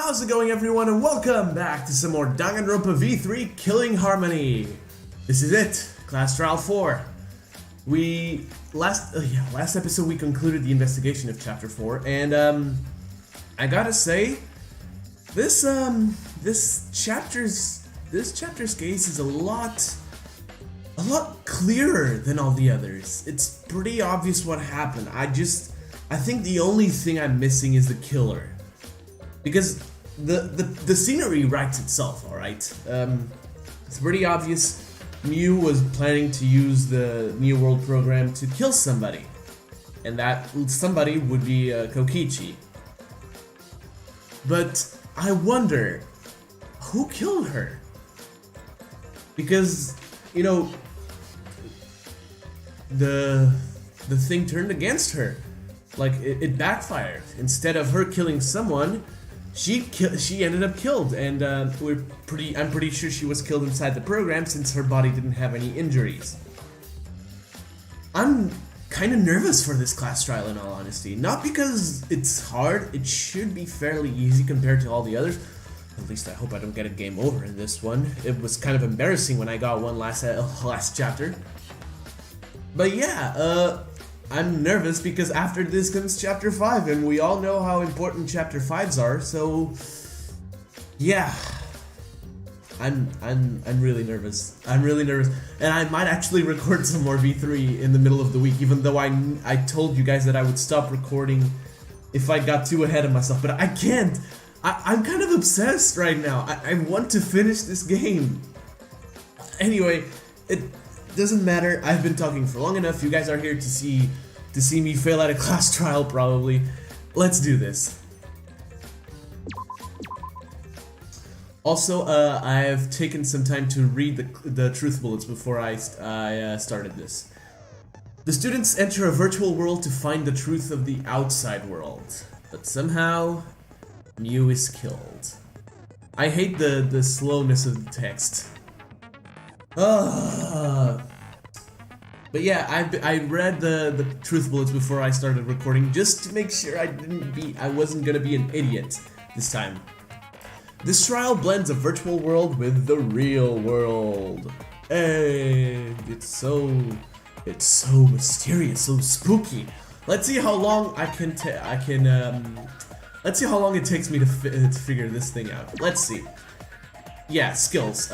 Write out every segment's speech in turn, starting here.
How's it going, everyone, and welcome back to some more Danganronpa V3 Killing Harmony. This is it, Class Trial 4. Last episode we concluded the investigation of Chapter 4, and I gotta say, this chapter's case is a lot clearer than all the others. It's pretty obvious what happened. I think the only thing I'm missing is the killer. Because the scenery writes itself, alright? It's pretty obvious Miu was planning to use the New World program to kill somebody. And that somebody would be Kokichi. But I wonder, who killed her? Because, you know, the thing turned against her. Like, it backfired. Instead of her killing someone, she ended up killed, and I'm pretty sure she was killed inside the program since her body didn't have any injuries. I'm kind of nervous for this class trial, in all honesty. Not because it's hard, it should be fairly easy compared to all the others. At least I hope I don't get a game over in this one. It was kind of embarrassing when I got one last chapter. But yeah, I'm nervous because after this comes Chapter 5, and we all know how important Chapter 5s are, so yeah. I'm really nervous. I'm really nervous. And I might actually record some more V3 in the middle of the week, even though I told you guys that I would stop recording if I got too ahead of myself, but I can't. I'm kind of obsessed right now. I want to finish this game. Anyway, it doesn't matter. I've been talking for long enough. You guys are here to see me fail at a class trial, probably. Let's do this. Also, I've taken some time to read the truth bullets before I started this. The students enter a virtual world to find the truth of the outside world, but somehow Miu is killed. I hate the slowness of the text. But yeah, I read the truth bullets before I started recording just to make sure I wasn't gonna be an idiot this time. This trial blends a virtual world with the real world. And it's so mysterious, so spooky. Let's see how long let's see how long it takes me to figure this thing out. Let's see. Yeah, skills.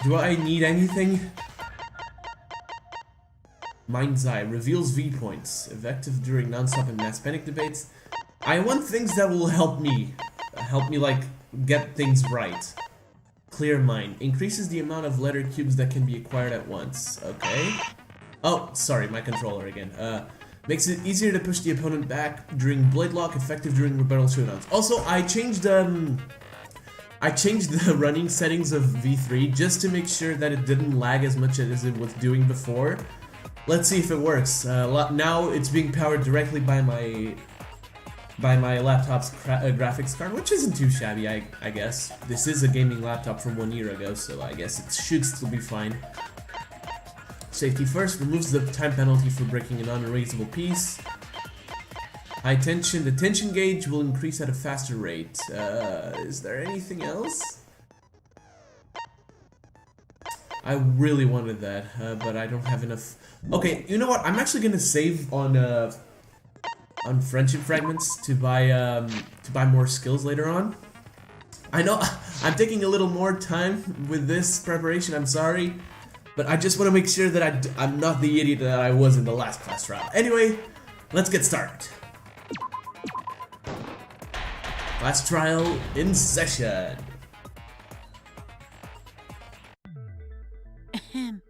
Do I need anything? Mind's Eye reveals V-points, effective during non-stop and mass panic debates. I want things that will help me like get things right. Clear Mind increases the amount of letter cubes that can be acquired at once. Okay. Oh, sorry, my controller again. Makes it easier to push the opponent back during blade lock, effective during rebuttal showdowns. Also, I changed the running settings of V3 just to make sure that it didn't lag as much as it was doing before. Let's see if it works. Now it's being powered directly by my laptop's graphics card, which isn't too shabby, I guess. This is a gaming laptop from 1 year ago, so I guess it should still be fine. Safety first, removes the time penalty for breaking an unerasable piece. High tension, the tension gauge will increase at a faster rate. Is there anything else? I really wanted that, but I don't have enough. Okay, you know what? I'm actually gonna save on friendship fragments to buy more skills later on. I know I'm taking a little more time with this preparation. I'm sorry, but I just want to make sure that I'm not the idiot that I was in the last class trial. Anyway, let's get started. Class trial in session. Now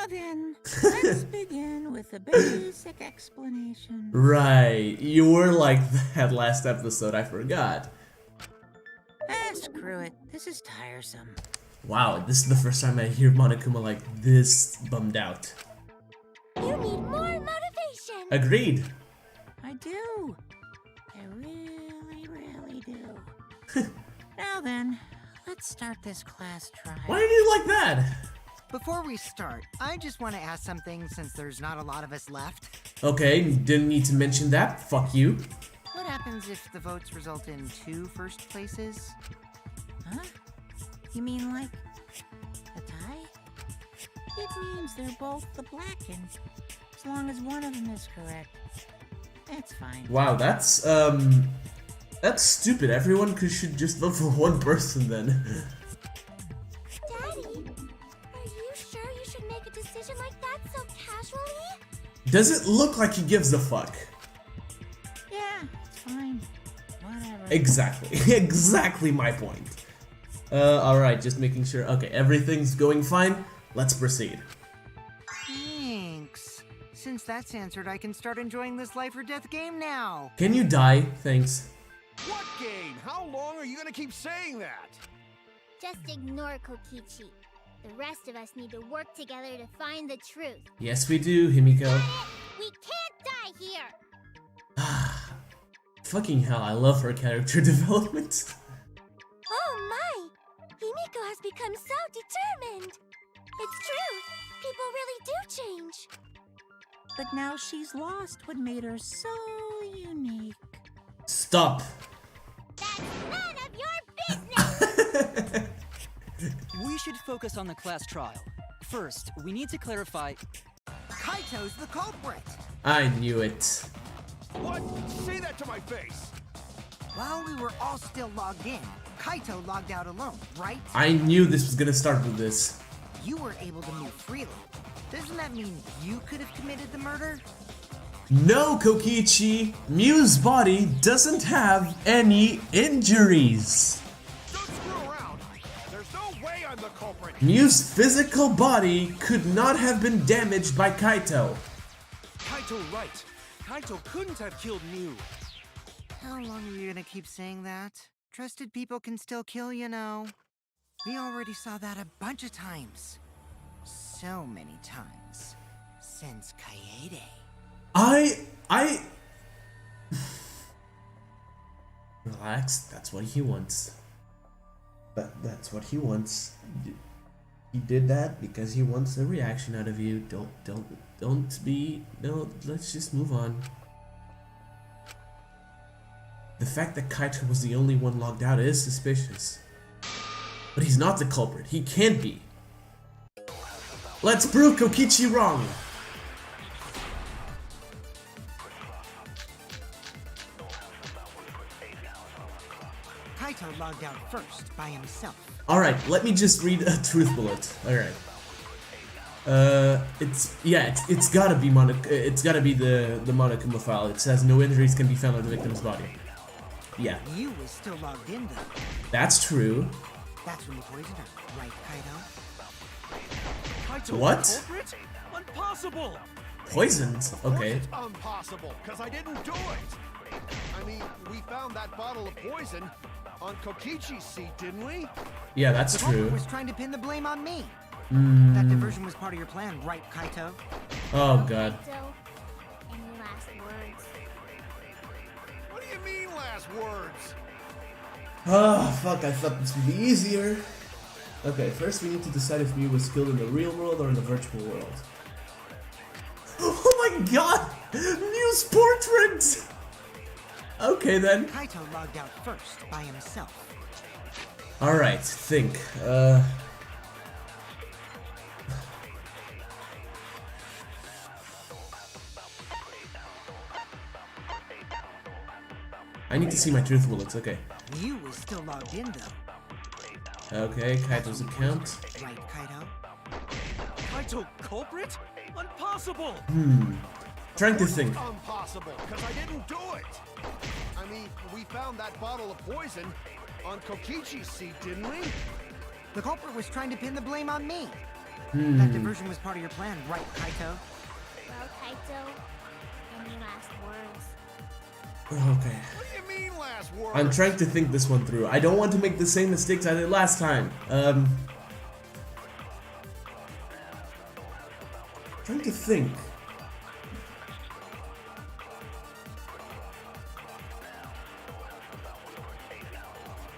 then, let's begin with a basic explanation. Right, you were like that last episode, I forgot. Screw it, this is tiresome. Wow, this is the first time I hear Monokuma like this bummed out. You need more motivation! Agreed. I do. I really do. Now then, let's start this class trial. Why are you like that? Before we start, I just want to ask something since there's not a lot of us left. Okay, didn't need to mention that. Fuck you. happens if the votes result in 2 first places? Huh? You mean like a tie? It means they're both the Blacken. As long as one of them is correct. That's fine. Wow, that's stupid. Everyone should just vote for one person then. Daddy, are you sure you should make a decision like that so casually? Does it look like he gives a fuck? Yeah, it's fine. Whatever. Exactly. Exactly my point. Alright, just making sure. Okay, everything's going fine. Let's proceed. Thanks. Since that's answered, I can start enjoying this life or death game now. Can you die? Thanks. What game? How long are you gonna keep saying that? Just ignore Kokichi. The rest of us need to work together to find the truth. Yes, we do, Himiko. We can't die here! Fucking hell, I love her character development. Oh my! Himiko has become so determined! It's true! People really do change! But now she's lost what made her so unique. Stop. That's none of your business! We should focus on the class trial. First, we need to clarify. Kaito's the culprit! I knew it. What? Say that to my face! While we were all still logged in, Kaito logged out alone, right? I knew this was gonna start with this. You were able to move freely. Doesn't that mean you could have committed the murder? No, Kokichi! Miu's body doesn't have any injuries. Don't screw around! There's no way I'm the culprit! Miu's physical body could not have been damaged by Kaito. Kaito right. Kaito couldn't have killed Miu. How long are you gonna keep saying that? Trusted people can still kill, you know. We already saw that a bunch of times. So many times. Since Kaede. I... Relax, that's what he wants. That's what he wants. He did that because he wants a reaction out of you. Don't be... No, let's just move on. The fact that Kaito was the only one logged out is suspicious. But he's not the culprit. He can't be. Let's prove Kokichi wrong! Kaito logged out first, by himself. Alright, let me just read a truth bullet. Alright. It's gotta be the Monokuma file. It says no injuries can be found on the victim's body. Yeah. You was still logged in though. That's true. That's when you poisoned her, right, Kaito? Kaito What? the culprit? Impossible! Poisoned? Okay. It's impossible, because I didn't do it! I mean, we found that bottle of poison on Kokichi's seat, didn't we? Yeah, that's The culprit true. was trying to pin the blame on me. Mm. That diversion was part of your plan, right, Kaito? Oh god. So, any last words? What do you mean, last words? Oh, fuck, I thought this would be easier. Okay, first we need to decide if Miu was killed in the real world or in the virtual world. Oh my god! Miu's portrait! Okay then. Kaito logged out first, by himself. Alright, think. I need to see my truth bullets, okay. You was still logged in though, Okay, Kaito's account. right, Kaito? Kaito culprit? Impossible! Trying to think. Impossible, because I didn't do it! I mean, we found that bottle of poison on Kokichi's seat, didn't we? The culprit was trying to pin the blame on me. That diversion was part of your plan, right, Kaito? Well, Kaito, any last words? Okay. What do you mean, last words? I'm trying to think this one through. I don't want to make the same mistakes I did last time. Trying to think.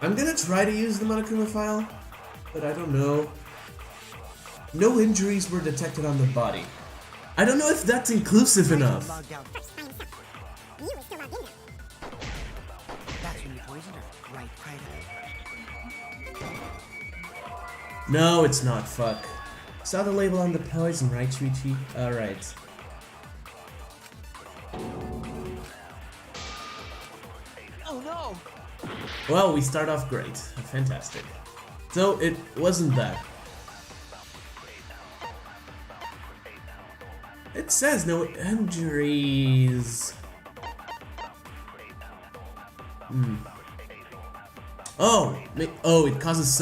I'm gonna try to use the Monokuma file, but I don't know. No injuries were detected on the body. I don't know if that's inclusive enough. Logged out. poisoner, right, Kaido? No, it's not. Fuck. Saw the label on the poison, right, Shuichi? Alright. Oh no! Well, we start off great. Fantastic. So, it wasn't that. It says no injuries. Oh, it causes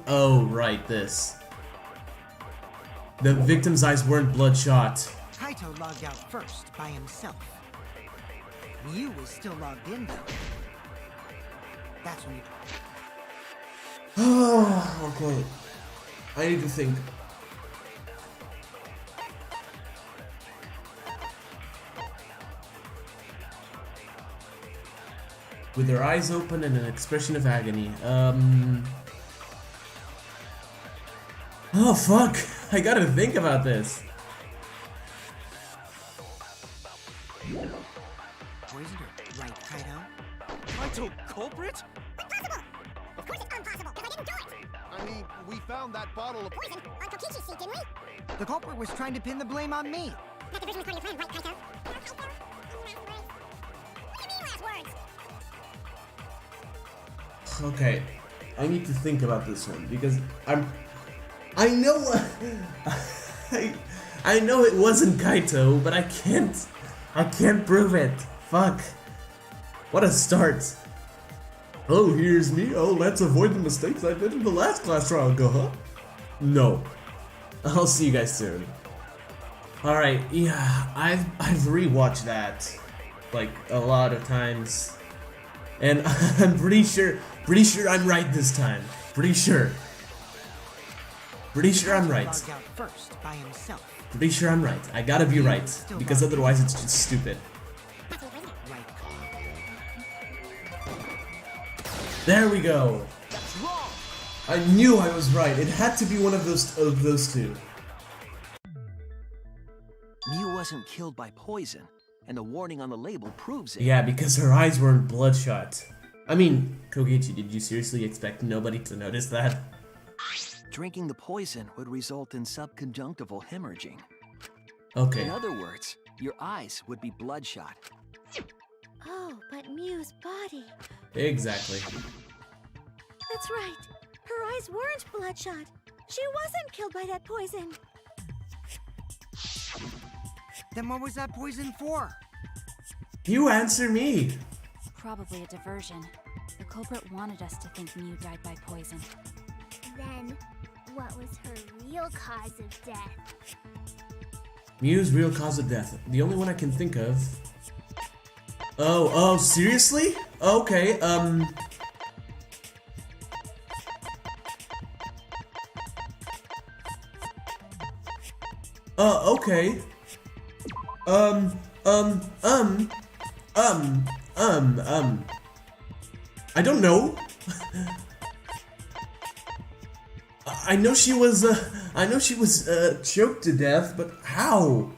oh, right, this. The victim's eyes weren't bloodshot. Kaito logged out first by himself. Miu was still logged in though. That's when you... Oh, okay. I need to think. With their eyes open and an expression of agony. Oh, fuck. I gotta think about this. Poisoner, right, Kaido? Kaito, culprit? Impossible! Of course it's impossible, because I didn't do it! I mean, we found that bottle of Poison on Kokichi's seat, didn't we? The culprit was trying to pin the blame on me. That division was part of your plan, right, Kaito? What do you mean last words? Okay, I need to think about this one because I know I know it wasn't Kaito, but I can't prove it. Fuck. What a start. Oh, here's me. Oh, let's avoid the mistakes I did in the last class trial. Go, huh? No. I'll see you guys soon. Alright, yeah, I've rewatched that like a lot of times. And I'm pretty sure I'm right this time. Pretty sure I'm right. Logged out first by himself. Pretty sure I'm right. I gotta be right, because otherwise it's just stupid. Right. There we go. That's wrong! I knew I was right. It had to be one of those two. Miu wasn't killed by poison, and the warning on the label proves it. Yeah, because her eyes weren't bloodshot. I mean, Kokichi, did you seriously expect nobody to notice that? Drinking the poison would result in subconjunctival hemorrhaging. Okay. In other words, your eyes would be bloodshot. Oh, but Miu's body. Exactly. That's right. Her eyes weren't bloodshot. She wasn't killed by that poison. Then what was that poison for? You answer me. Probably a diversion. The culprit wanted us to think Miu died by poison. Then, what was her real cause of death? Miu's real cause of death. The only one I can think of. Oh, seriously? Okay, okay. I don't know. I know she was choked to death, but how?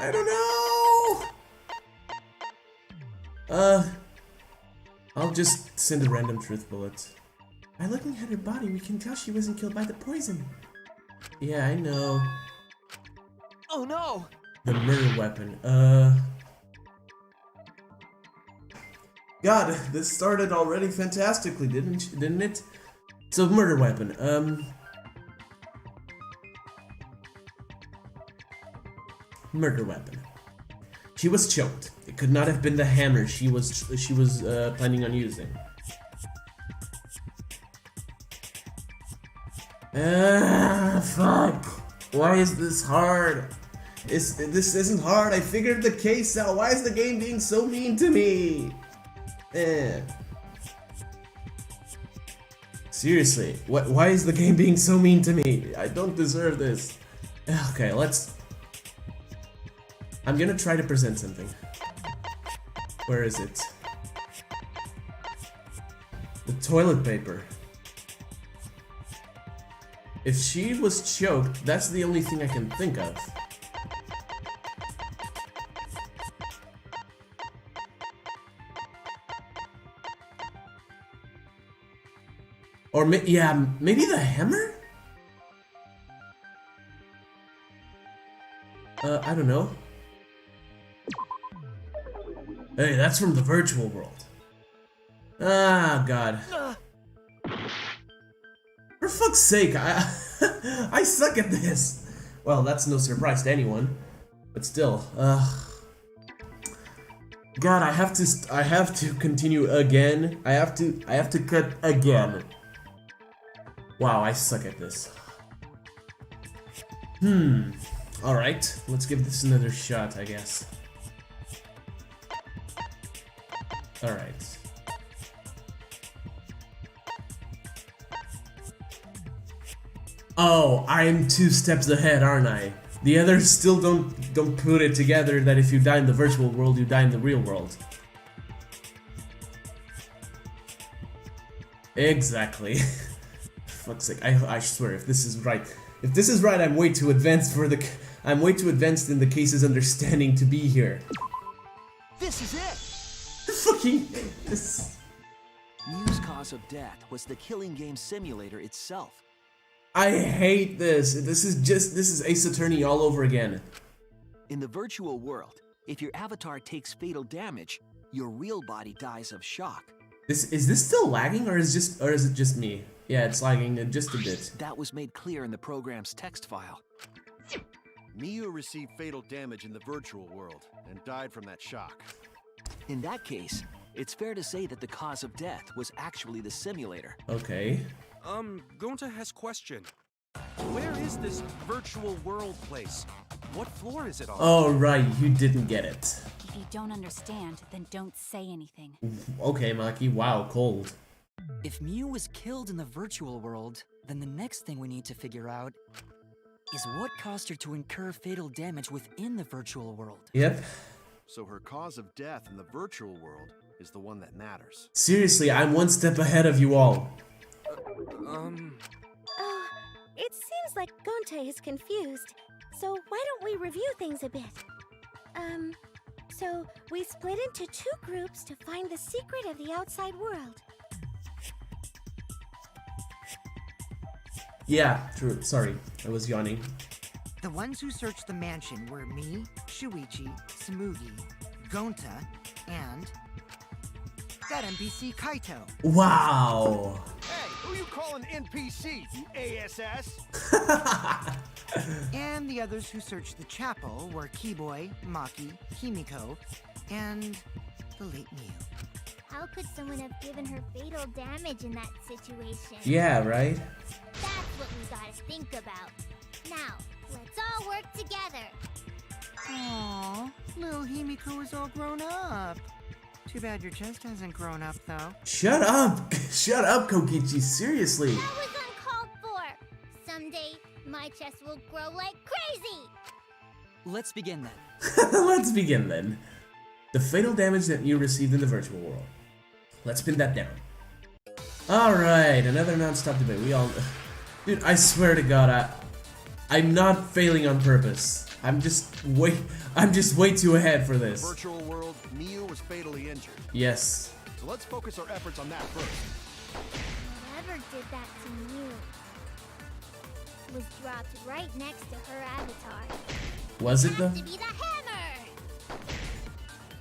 I don't know. I'll just send a random truth bullet. By looking at her body, we can tell she wasn't killed by the poison. Yeah, I know. Oh no! The murder weapon. God, this started already fantastically, didn't it? So, murder weapon. Murder weapon. She was choked. It could not have been the hammer she was planning on using. Fuck. Why is this hard? This isn't hard. I figured the case out. Why is the game being so mean to me? Seriously, why is the game being so mean to me? I don't deserve this. Okay, I'm gonna try to present something. Where is it? The toilet paper. If she was choked, that's the only thing I can think of. Or yeah, maybe the hammer? I don't know. Hey, that's from the virtual world. Ah, God. For fuck's sake, I suck at this. Well, that's no surprise to anyone, but still, God, I have to continue again. I have to cut again. Wow, I suck at this. Alright, let's give this another shot, I guess. Alright. Oh, I'm 2 steps ahead, aren't I? The others still don't put it together that if you die in the virtual world, you die in the real world. Exactly. Fuck's sake, I swear, if this is right, I'm way too advanced in the case's understanding to be here. This is it! Fucking this. Miu's cause of death was the killing game simulator itself. I hate this. This is Ace Attorney all over again. In the virtual world, if your avatar takes fatal damage, your real body dies of shock. Is this still lagging, or is it just me? Yeah, it's lagging just a bit. That was made clear in the program's text file. Miu received fatal damage in the virtual world and died from that shock. In that case, it's fair to say that the cause of death was actually the simulator. Okay. Gonta has question. Where is this virtual world place? What floor is it on? Oh, right, you didn't get it. If you don't understand, then don't say anything. Okay, Maki, wow, cold. If Miu was killed in the virtual world, then the next thing we need to figure out is what caused her to incur fatal damage within the virtual world. Yep. So her cause of death in the virtual world is the one that matters. Seriously, I'm 1 step ahead of you all. Oh, it seems like Gonta is confused. So why don't we review things a bit? So we split into 2 groups to find the secret of the outside world. Yeah, true. Sorry, I was yawning. The ones who searched the mansion were me, Shuichi, Smugi, Gonta, and that NPC Kaito. Wow. Hey, who you calling NPC, you ASS? And the others who searched the chapel were Keyboy, Maki, Himiko, and the late Miu. How could someone have given her fatal damage in that situation? Yeah, right? That's what we gotta think about. Now, let's all work together. Aww, little Himiko is all grown up. Too bad your chest hasn't grown up, though. Shut up! Shut up, Kokichi, seriously. That was uncalled for. Someday, my chest will grow like crazy. Let's begin then. Let's begin then. The fatal damage that you received in the virtual world. Let's pin that down. Alright, another non-stop debate. We all... Dude, I swear to God, I'm not failing on purpose. I'm just way too ahead for this. Virtual world, Miu was fatally injured. Yes. So let's focus our efforts on that first. Whoever did that to Miu was dropped right next to her avatar. Was it though? Has to be the hammer!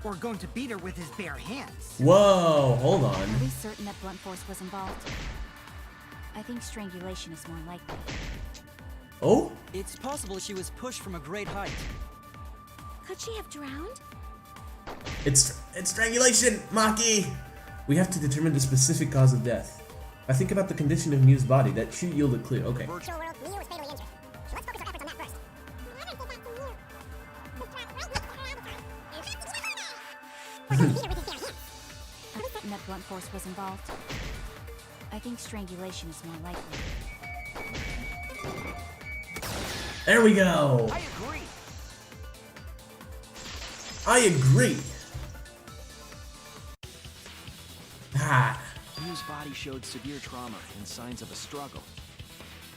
Or going to beat her with his bare hands. Whoa, hold Are on. we certain that blunt force was involved? I think strangulation is more likely. Oh? It's possible she was pushed from a great height. Could she have drowned? It's strangulation, Maki! We have to determine the specific cause of death. I think about the condition of Miu's body. That should yield a clue. Okay. Virtual world, Miu was fatally injured. So let's focus our efforts on that first. I'm certain that blunt force was involved. I think strangulation is more likely. There we go! I agree! I agree! Ah. Miu's body showed severe trauma and signs of a struggle.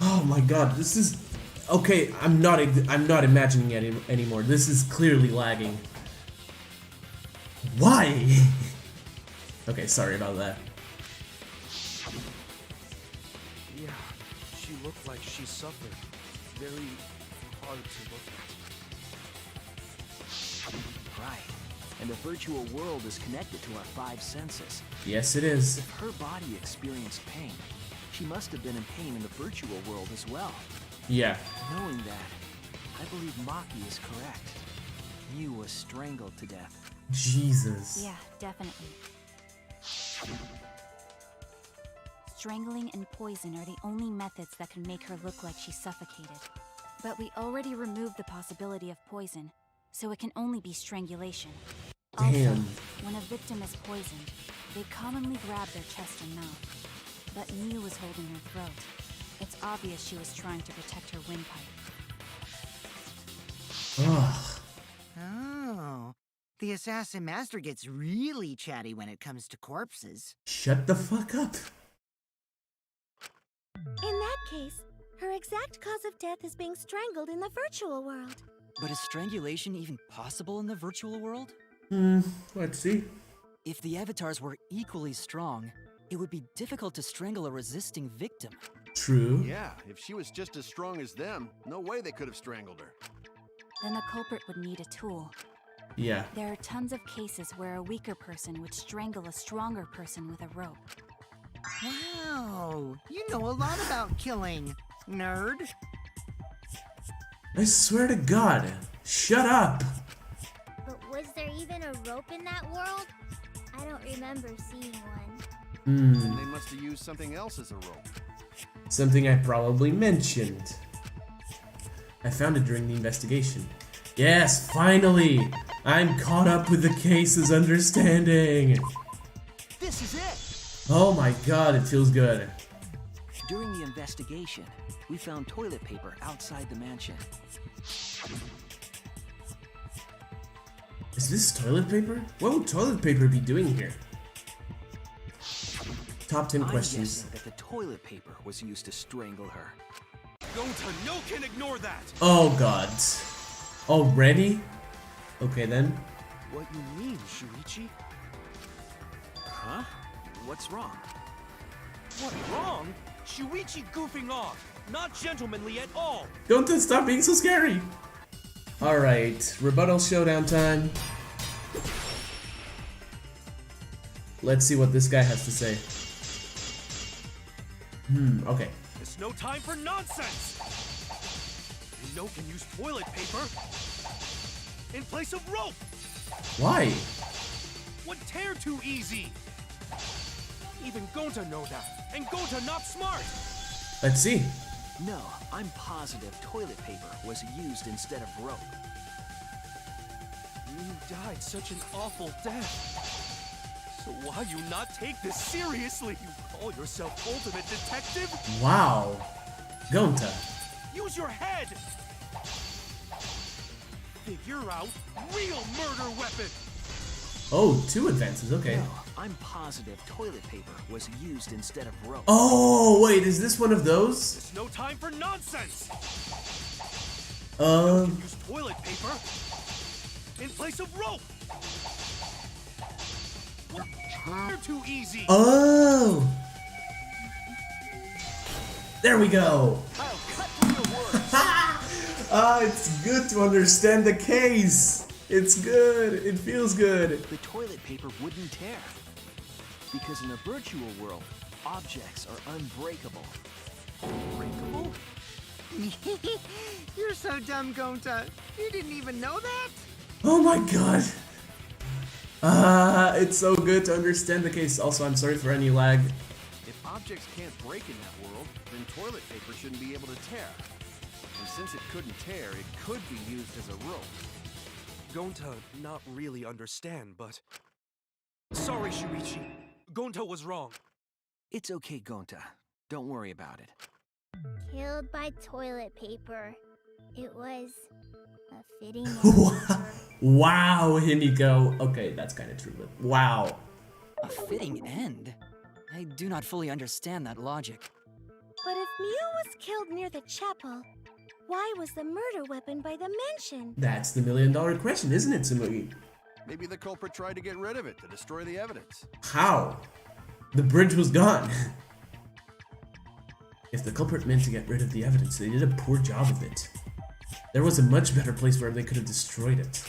Oh my god, this is... Okay, I'm not imagining it anymore. This is clearly lagging. Why? Okay, sorry about that. Yeah, she looked like she suffered. Very hard to look at. Right. And the virtual world is connected to our 5 senses. Yes, it is. If her body experienced pain, she must have been in pain in the virtual world as well. Yeah. Knowing that, I believe Maki is correct. Miu was strangled to death. Jesus. Yeah, definitely. Strangling and poison are the only methods that can make her look like she's suffocated. But we already removed the possibility of poison, so it can only be strangulation. Damn. Also, when a victim is poisoned, they commonly grab their chest and mouth. But Miu was holding her throat. It's obvious she was trying to protect her windpipe. Ugh. Oh. The Assassin Master gets really chatty when it comes to corpses. Shut the fuck up. In that case, her exact cause of death is being strangled in the virtual world. But is strangulation even possible in the virtual world? Let's see. If the avatars were equally strong, it would be difficult to strangle a resisting victim. True. Yeah, if she was just as strong as them, no way they could have strangled her. Then the culprit would need a tool. Yeah. There are tons of cases where a weaker person would strangle a stronger person with a rope. Wow, you know a lot about killing, nerd. I swear to God. Shut up. But was there even a rope in that world? I don't remember seeing one. Then they must have used something else as a rope. Something I probably mentioned. I found it during the investigation. Yes, finally! I'm caught up with the case's understanding! This is it! Oh my god, it feels good. During the investigation, we found toilet paper outside the mansion. Is this toilet paper? What would toilet paper be doing here? Top 10 I'm questions. guessing that the toilet paper was used to strangle her. Gonta, no can ignore that! Oh god. Already? Okay then. What you mean, Shuichi? Huh? What's wrong? What, wrong? Shuichi goofing off! Not gentlemanly at all! Don't stop being so scary! Alright, rebuttal showdown time. Let's see what this guy has to say. Okay. It's no time for nonsense! You know can use toilet paper in place of rope! Why? Would tear too easy! Even Gonta know that, and Gonta not smart! Let's see. No, I'm positive toilet paper was used instead of rope. You died such an awful death. So why you not take this seriously? You call yourself ultimate detective? Wow. Gonta. Use your head! Figure out real murder weapon! Oh, 2 advances, okay. No, I'm positive toilet paper was used instead of rope. Oh, wait, is this one of those? It's no time for nonsense! Use toilet paper in place of rope! You're too easy! Oh! There we go! I'll cut through your words! Ah, it's good to understand the case! It's good, it feels good. The toilet paper wouldn't tear. Because in the virtual world, objects are unbreakable. Unbreakable? You're so dumb, Gonta. You didn't even know that? Oh my god. It's so good to understand the case. Also, I'm sorry for any lag. If objects can't break in that world, then toilet paper shouldn't be able to tear. And since it couldn't tear, it could be used as a rope. Gonta not really understand, but... Sorry, Shuichi. Gonta was wrong. It's okay, Gonta. Don't worry about it. Killed by toilet paper. It was a fitting Wow, Himiko. Okay, that's kind of true, but wow. A fitting end? I do not fully understand that logic. But if Miu was killed near the chapel, why was the murder weapon by the mansion? That's the million-dollar question, isn't it, Tsumugi? Maybe the culprit tried to get rid of it to destroy the evidence. How? The bridge was gone. If the culprit meant to get rid of the evidence, they did a poor job of it. There was a much better place where they could have destroyed it.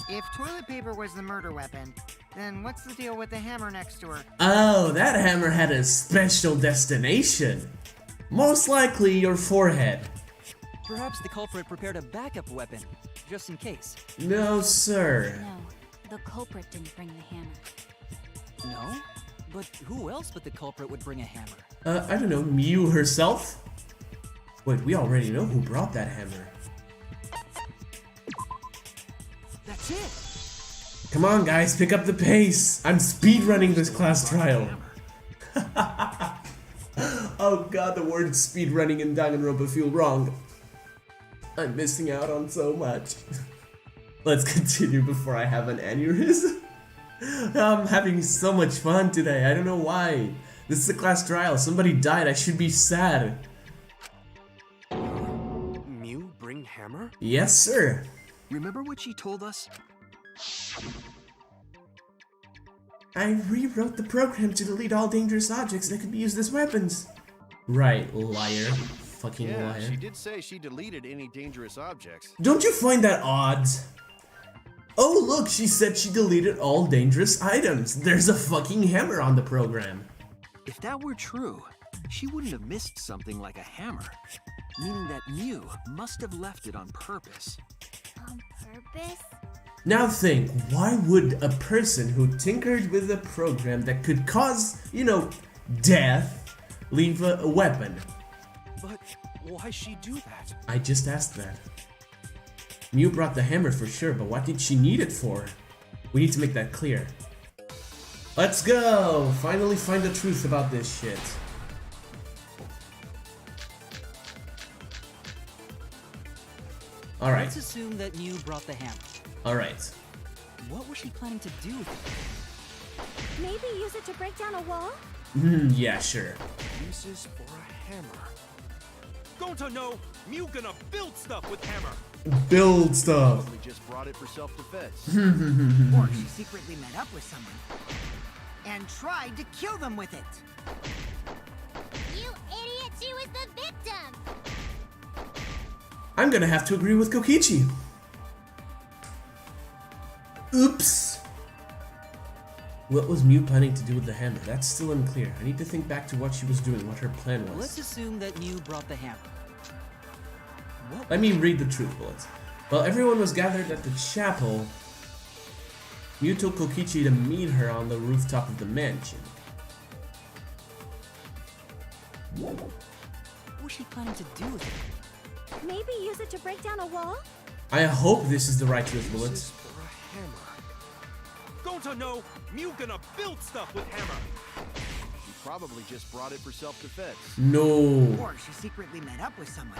If toilet paper was the murder weapon, then what's the deal with the hammer next to her? Oh, that hammer had a special destination. Most likely your forehead. Perhaps the culprit prepared a backup weapon, just in case. No, sir. No, the culprit didn't bring the hammer. No? But who else but the culprit would bring a hammer? I don't know, Miu herself? Wait, we already know who brought that hammer. That's it. Come on, guys, pick up the pace. I'm speedrunning this class trial. Oh god, the word speedrunning in Danganronpa feel wrong. I'm missing out on so much. Let's continue before I have an aneurysm. I'm having so much fun today, I don't know why. This is a class trial, somebody died, I should be sad. Miu bring hammer? Yes, sir. Remember what she told us? I rewrote the program to delete all dangerous objects that could be used as weapons. Right, liar. Fucking Yeah, liar. she did say she deleted any dangerous objects. Don't you find that odd? Oh look, she said she deleted all dangerous items. There's a fucking hammer on the program. If that were true, she wouldn't have missed something like a hammer. Meaning that Miu must have left it on purpose. On purpose? Now think, why would a person who tinkered with a program that could cause, you know, death, leave a weapon? But why she do that? I just asked that. Miu brought the hammer for sure, but what did she need it for? We need to make that clear. Let's go! Finally find the truth about this shit. Alright, Let's assume that Miu brought the hammer. alright. What was she planning to do with it? Maybe use it to break down a wall? Yeah, sure. Uses for a hammer. Gonta no, Miu gonna build stuff with hammer. Build stuff. Probably just brought it for self-defense. Or she secretly met up with someone and tried to kill them with it. You idiot, she was the victim! I'm gonna have to agree with Kokichi. Oops. What was Miu planning to do with the hammer? That's still unclear. I need to think back to what she was doing, what her plan was. Let's assume that Miu brought the hammer. What? Let me read the truth bullets. While everyone was gathered at the chapel, Miu told Kokichi to meet her on the rooftop of the mansion. What was she planning to do with it? Maybe use it to break down a wall? I hope this is the right truth bullets. Uses for a hammer. Gonta no, Miu gonna build stuff with hammer. She probably just brought it for self-defense. No. Or she secretly met up with someone.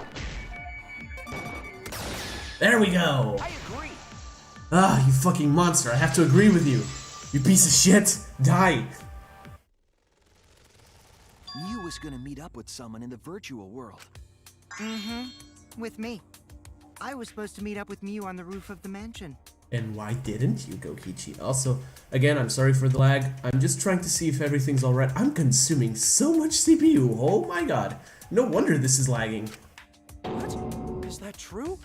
There we go. I agree. Ah, you fucking monster. I have to agree with you. You piece of shit. Die. Miu was gonna meet up with someone in the virtual world. With me. I was supposed to meet up with Miu on the roof of the mansion. And why didn't you, Kokichi? Also, again, I'm sorry for the lag. I'm just trying to see if everything's alright. I'm consuming so much CPU. Oh my god. No wonder this is lagging. What? Is that true?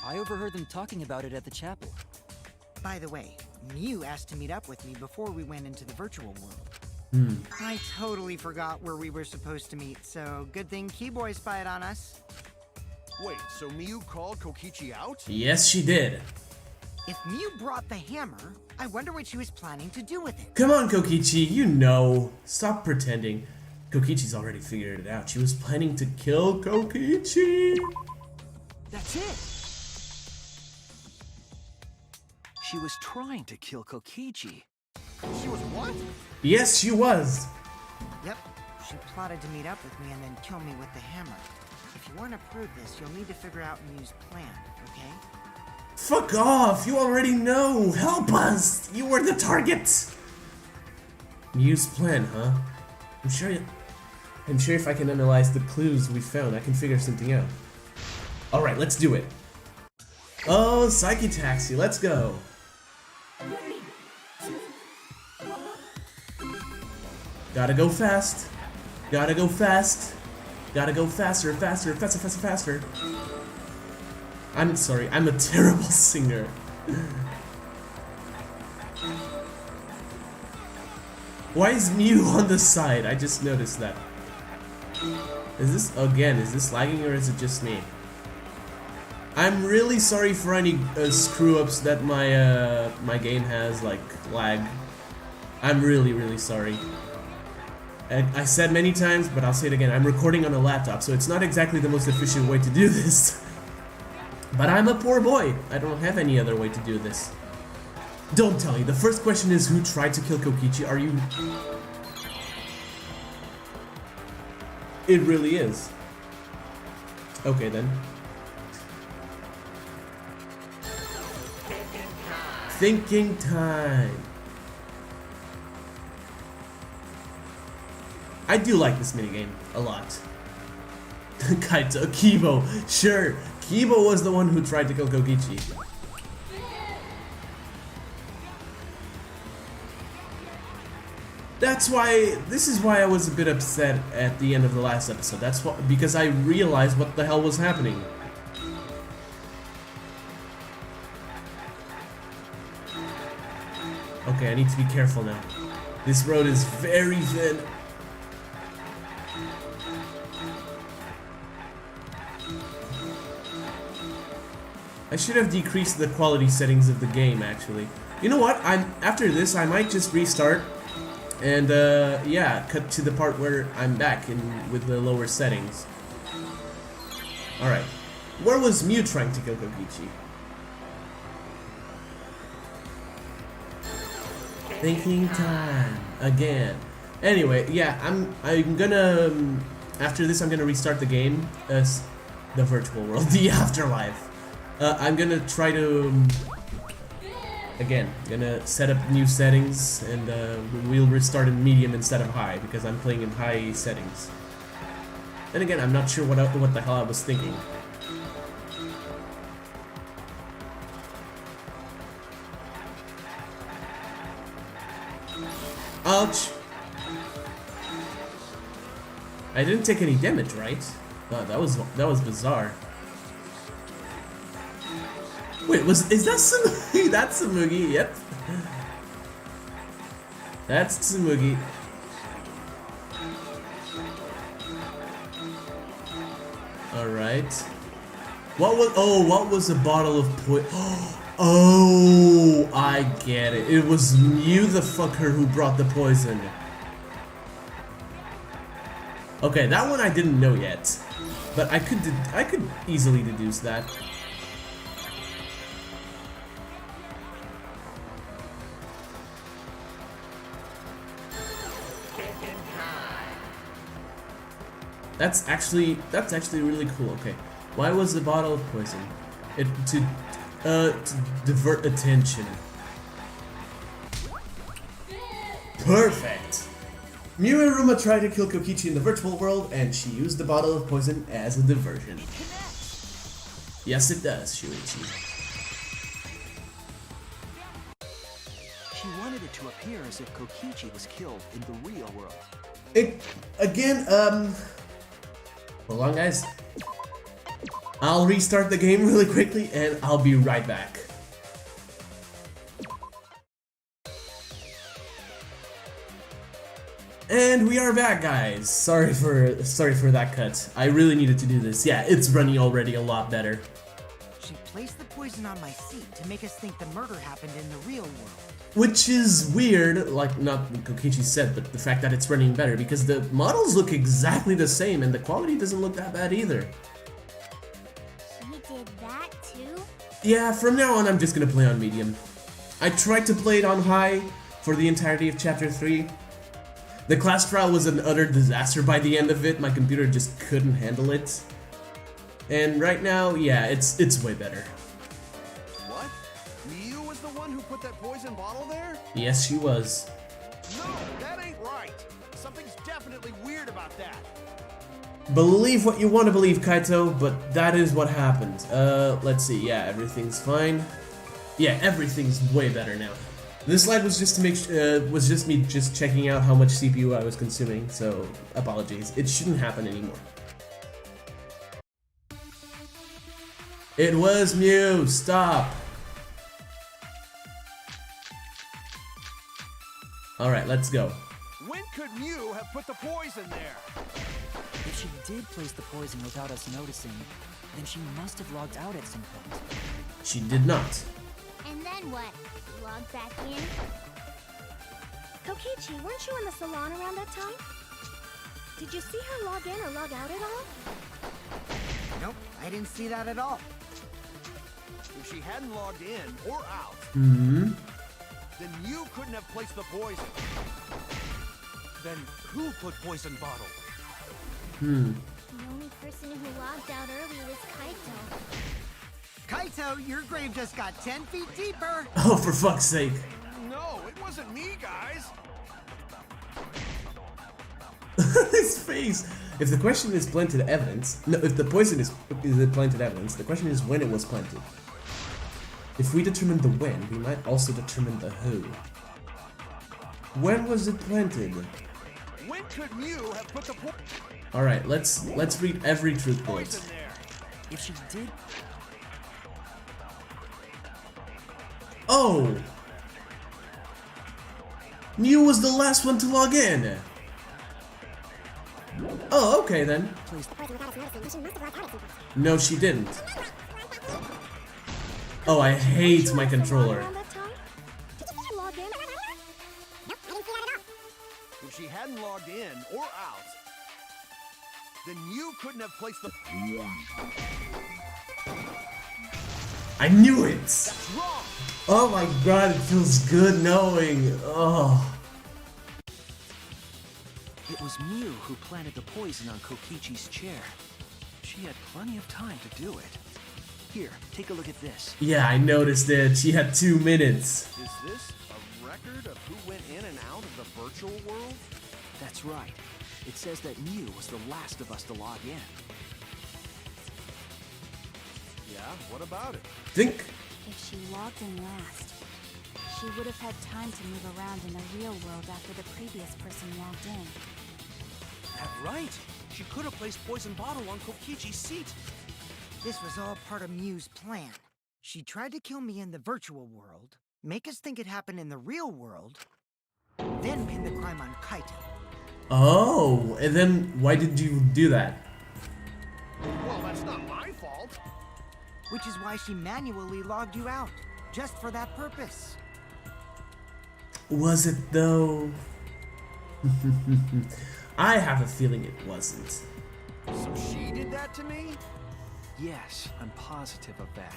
I overheard them talking about it at the chapel. By the way, Miu asked to meet up with me before we went into the virtual world. I totally forgot where we were supposed to meet, so good thing Keyboy spied on us. Wait, so Miu called Kokichi out? Yes, she did. If Miu brought the hammer, I wonder what she was planning to do with it. Come on, Kokichi, you know. Stop pretending. Kokichi's already figured it out. She was planning to kill Kokichi. That's it. She was trying to kill Kokichi. She was what? Yes, she was. Yep, she plotted to meet up with me and then kill me with the hammer. If you want to prove this, you'll need to figure out Miu's plan, okay? Fuck off. You already know. Help us. You were the target. Miu's plan, huh? I'm sure you... I'm sure if I can analyze the clues we found, I can figure something out. Alright, let's do it. Oh, Psyche Taxi, let's go. Gotta go fast. Gotta go fast. Gotta go faster, faster, faster, faster, faster. I'm sorry, I'm a terrible singer. Why is Miu on the side? I just noticed that. Is this lagging or is it just me? I'm really sorry for any screw-ups that my game has, like lag. I'm really sorry. And I said many times, but I'll say it again, I'm recording on a laptop, so it's not exactly the most efficient way to do this. But I'm a poor boy. I don't have any other way to do this. Don't tell me. The first question is who tried to kill Kokichi? Are you... It really is. Okay then. Thinking time. I do like this minigame a lot. Kaito, Kibo, sure. Kibo was the one who tried to kill Kokichi. This is why I was a bit upset at the end of the last episode. That's what, because I realized what the hell was happening. Okay, I need to be careful now. This road is very thin. I should have decreased the quality settings of the game, actually. You know what? After this, I might just restart and yeah, cut to the part where I'm back with the lower settings. All right, where was Miu trying to kill Kokichi? Thinking time again. Anyway, yeah, I'm gonna after this I'm gonna restart the game as the virtual world, the afterlife. I'm gonna try to again, gonna set up new settings and we'll restart in medium instead of high because I'm playing in high settings. And again, I'm not sure what the hell I was thinking. Ouch! I didn't take any damage, right? Oh, that was bizarre. Wait, is that Tsumugi? That's Tsumugi, yep. That's Tsumugi. Alright. What was a bottle of poison? Oh, I get it. It was Miu the fucker who brought the poison. Okay, that one I didn't know yet. But I could easily deduce that. That's actually really cool. Okay, why was the bottle of poison? To divert attention. Perfect. Miu Iruma tried to kill Kokichi in the virtual world, and she used the bottle of poison as a diversion. Yes, it does, Shuichi. She wanted it to appear as if Kokichi was killed in the real world. Hold on, guys. I'll restart the game really quickly and I'll be right back. And we are back, guys. Sorry for that cut. I really needed to do this. Yeah, it's running already a lot better. She placed the poison on my seat to make us think the murder happened in the real world. Which is weird, like not what Kokichi said, but the fact that it's running better because the models look exactly the same and the quality doesn't look that bad either. She did that too? Yeah, from now on I'm just gonna play on medium. I tried to play it on high for the entirety of chapter 3. The class trial was an utter disaster by the end of it. My computer just couldn't handle it. And right now, yeah, it's way better. What? Miu was the one who put that poison bottle there? Yes, she was. No, that ain't right. Something's definitely weird about that. Believe what you want to believe, Kaito, but that is what happened. Let's see. Yeah, everything's fine. Yeah, everything's way better now. This slide was just to make was just me just checking out how much CPU I was consuming, so apologies. It shouldn't happen anymore. It was Miu. Stop. All right, let's go. When could Miu have put the poison there? If she did place the poison without us noticing, then she must have logged out at some point. She did not. And then what? Log back in? Kokichi, weren't you in the salon around that time? Did you see her log in or log out at all? Nope, I didn't see that at all. If she hadn't logged in or out, Mm-hmm. then Miu couldn't have placed the poison. Then who put poison bottle? The only person who logged out early was Kaito. Kaito, your grave just got 10 feet deeper! Oh, for fuck's sake. No, it wasn't me, guys. His face. If the question is planted evidence, no, if the poison is the planted evidence, the question is when it was planted. If we determine the when, we might also determine the who. When was it planted? When could Miu have put the All right, let's read every truth bullet. poison there? If she did, Oh! Miu was the last one to log in. Oh, okay then. No, she didn't. Oh, I hate my controller. Around that time? Did you log in? If she hadn't logged in or out, then Miu couldn't have placed the... I knew it! That's wrong! Oh my god, it feels good knowing. Oh. It was Miu who planted the poison on Kokichi's chair. She had plenty of time to do it. Here, take a look at this. Yeah, I noticed it. She had 2 minutes. Is this a record of who went in and out of the virtual world? That's right. It says that Miu was the last of us to log in. Yeah, what about it? Think. if she logged in last, she would have had time to move around in the real world after the previous person logged in. That's right. She could have placed poison bottle on Kokichi's seat. This was all part of Miu's plan. She tried to kill me in the virtual world, make us think it happened in the real world, then pin the crime on Kaito. Oh, and then why did you do that? Well, that's not my fault. Which is why she manually logged you out, just for that purpose. Was it though? I have a feeling it wasn't. So she did that to me? Yes, I'm positive of that.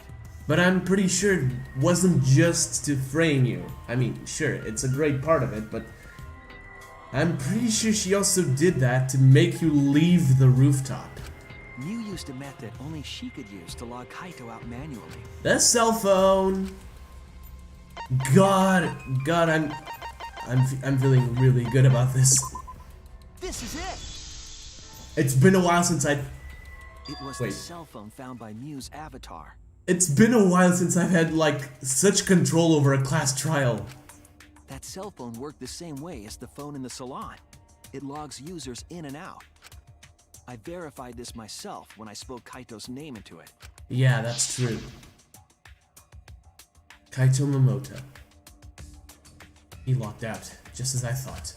But I'm pretty sure it wasn't just to frame you. I mean, sure, it's a great part of it, but I'm pretty sure she also did that to make you leave the rooftop. Miu used a method only she could use to log Kaito out manually. The cell phone. God, I'm feeling really good about this. This is it! It's been a while since It was Wait. the cell phone found by Miu's avatar. It's been a while since I've had like such control over a class trial. That cell phone worked the same way as the phone in the salon. It logs users in and out. I verified this myself when I spoke Kaito's name into it. Yeah, that's true. Kaito Momota. He locked out, just as I thought.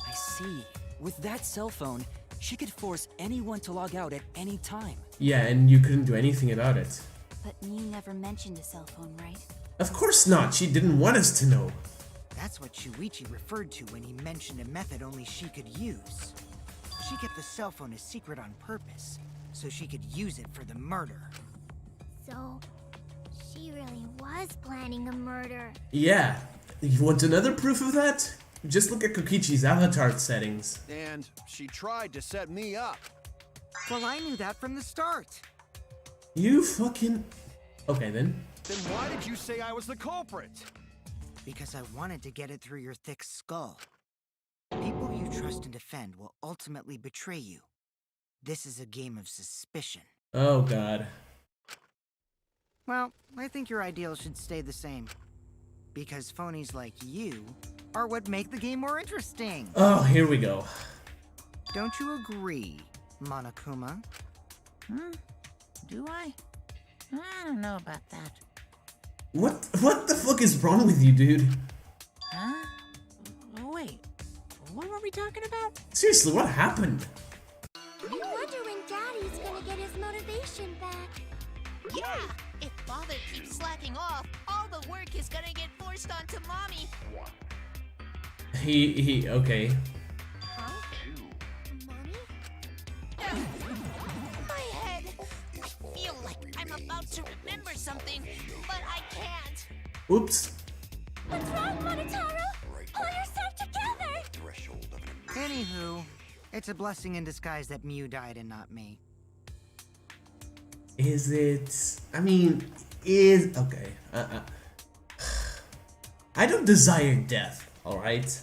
I see. With that cell phone, she could force anyone to log out at any time. Yeah, and you couldn't do anything about it. But Miu never mentioned a cell phone, right? Of course not, she didn't want us to know. That's what Shuichi referred to when he mentioned a method only she could use. She kept the cell phone a secret on purpose, so she could use it for the murder. So, she really was planning a murder. Yeah, you want another proof of that? Just look at Kokichi's avatar settings. And she tried to set me up. Well, I knew that from the start. You fucking... Okay then. Then why did you say I was the culprit? Because I wanted to get it through your thick skull. trust and defend will ultimately betray you. This is a game of suspicion. Oh god. Well, I think your ideals should stay the same. Because phonies like you are what make the game more interesting. Oh, here we go. Don't you agree, Monokuma? Do I? I don't know about that. What the fuck is wrong with you, dude? Huh? Wait, what were we talking about? Seriously, what happened? I wonder when Daddy's gonna get his motivation back. Yeah! If Father keeps slacking off, all the work is gonna get forced onto Mommy. Okay. Huh? Mommy? My head! I feel like I'm about to remember something, but I can't. Oops. What's wrong, Monotaro? Pull yourself together! Anywho, it's a blessing in disguise that Miu died and not me. Is it? I mean, okay. I don't desire death, alright?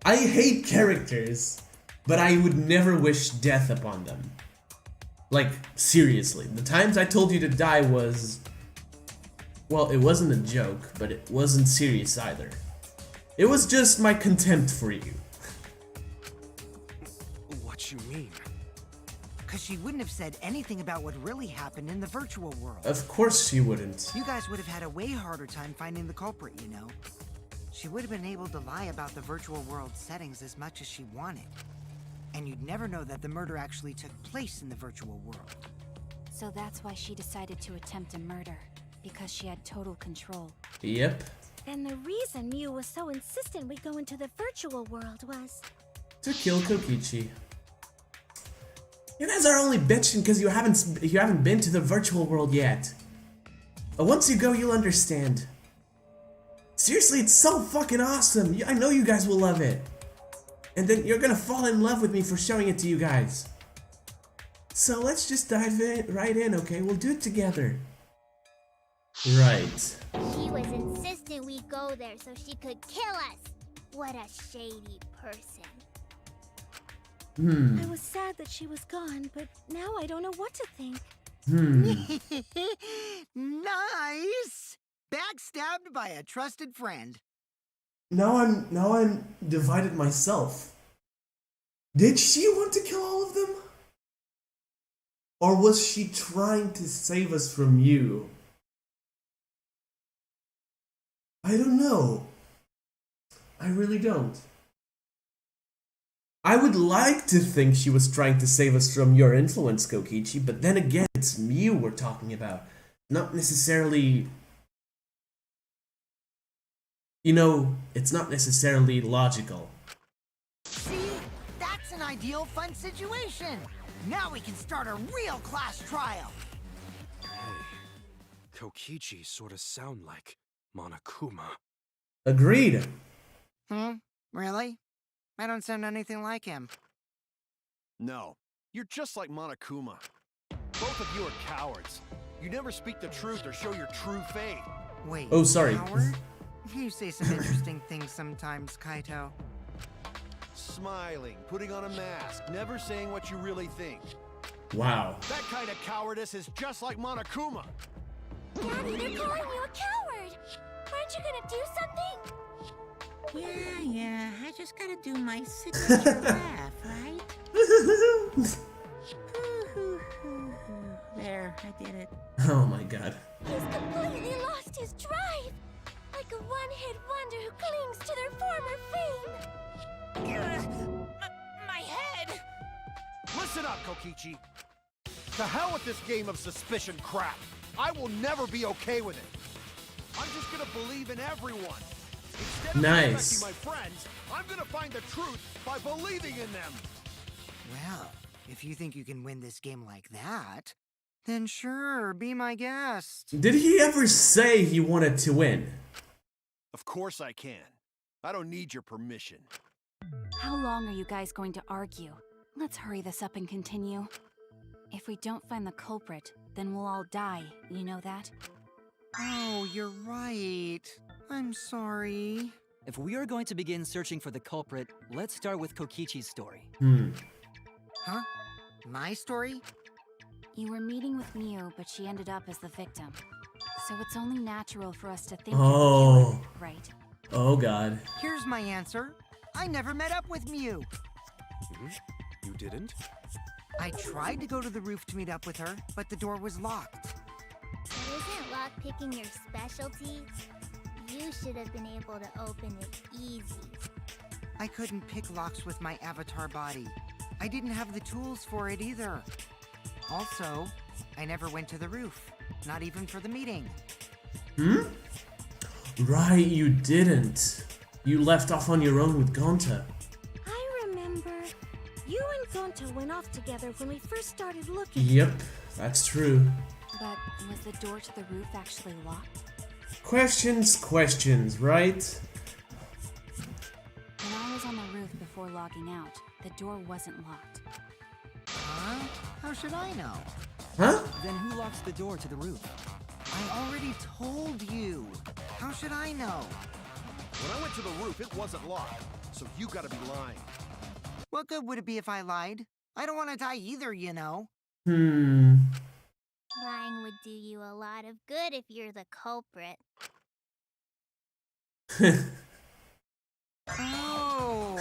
I hate characters, but I would never wish death upon them. Like, seriously. The times I told you to die was... Well, it wasn't a joke, but it wasn't serious either. It was just my contempt for you. What you mean? Because she wouldn't have said anything about what really happened in the virtual world. Of course she wouldn't. You guys would have had a way harder time finding the culprit, you know. She would have been able to lie about the virtual world settings as much as she wanted. And you'd never know that the murder actually took place in the virtual world. So that's why she decided to attempt a murder, because she had total control. Yep. And the reason Miu was so insistent we go into the virtual world was... To kill Kokichi. You guys are only bitching because you haven't been to the virtual world yet. But once you go, you'll understand. Seriously, it's so fucking awesome. I know you guys will love it. And then you're gonna fall in love with me for showing it to you guys. So let's just dive right in, okay? We'll do it together. Right. She was insistent we go there so she could kill us. What a shady person. I was sad that she was gone, but now I don't know what to think. Nice! Backstabbed by a trusted friend. Now I'm divided myself. Did she want to kill all of them? Or was she trying to save us from you? I don't know. I really don't. I would like to think she was trying to save us from your influence, Kokichi, but then again, it's Miu we're talking about. Not necessarily... You know, it's not necessarily logical. See? That's an ideal fun situation! Now we can start a real class trial! Hey, Kokichi sort of sound like Monokuma. Agreed. Really? I don't sound anything like him. No, you're just like Monokuma. Both of you are cowards. You never speak the truth or show your true faith. Wait, Oh, sorry. Coward? You say some interesting things sometimes, Kaito. Smiling, putting on a mask, never saying what you really think. Wow. That kind of cowardice is just like Monokuma. Daddy, they're calling you a coward. Aren't you gonna do something? Yeah, I just gotta do my signature laugh, right? There, I did it. Oh my god. He's completely lost his drive. Like a one-hit wonder who clings to their former fame. My head! Listen up, Kokichi. To hell with this game of suspicion crap. I will never be okay with it. I'm just gonna believe in everyone. Instead of Nice. respecting my friends, I'm gonna find the truth by believing in them. Well, if you think you can win this game like that, then sure, be my guest. Did he ever say he wanted to win? Of course I can. I don't need your permission. How long are you guys going to argue? Let's hurry this up and continue. If we don't find the culprit, then we'll all die, you know that? Oh, you're right. I'm sorry. If we are going to begin searching for the culprit, let's start with Kokichi's story. Huh? My story? You were meeting with Miu, but she ended up as the victim. So it's only natural for us to think Oh. you're the killer, right? Oh god. Here's my answer. I never met up with Miu. You didn't? I tried to go to the roof to meet up with her, but the door was locked. But isn't lockpicking your specialty? You should have been able to open it easy. I couldn't pick locks with my avatar body. I didn't have the tools for it either. Also, I never went to the roof, not even for the meeting. Right, you didn't. You left off on your own with Gonta. I remember. You and Gonta went off together when we first started looking. Yep, that's true. But was the door to the roof actually locked? Questions, right? When I was on the roof before logging out, the door wasn't locked. Huh? How should I know? Huh? Then who locks the door to the roof? I already told you. How should I know? When I went to the roof, it wasn't locked, so you gotta be lying. What good would it be if I lied? I don't want to die either, you know. Lying would do you a lot of good if you're the culprit. Oh,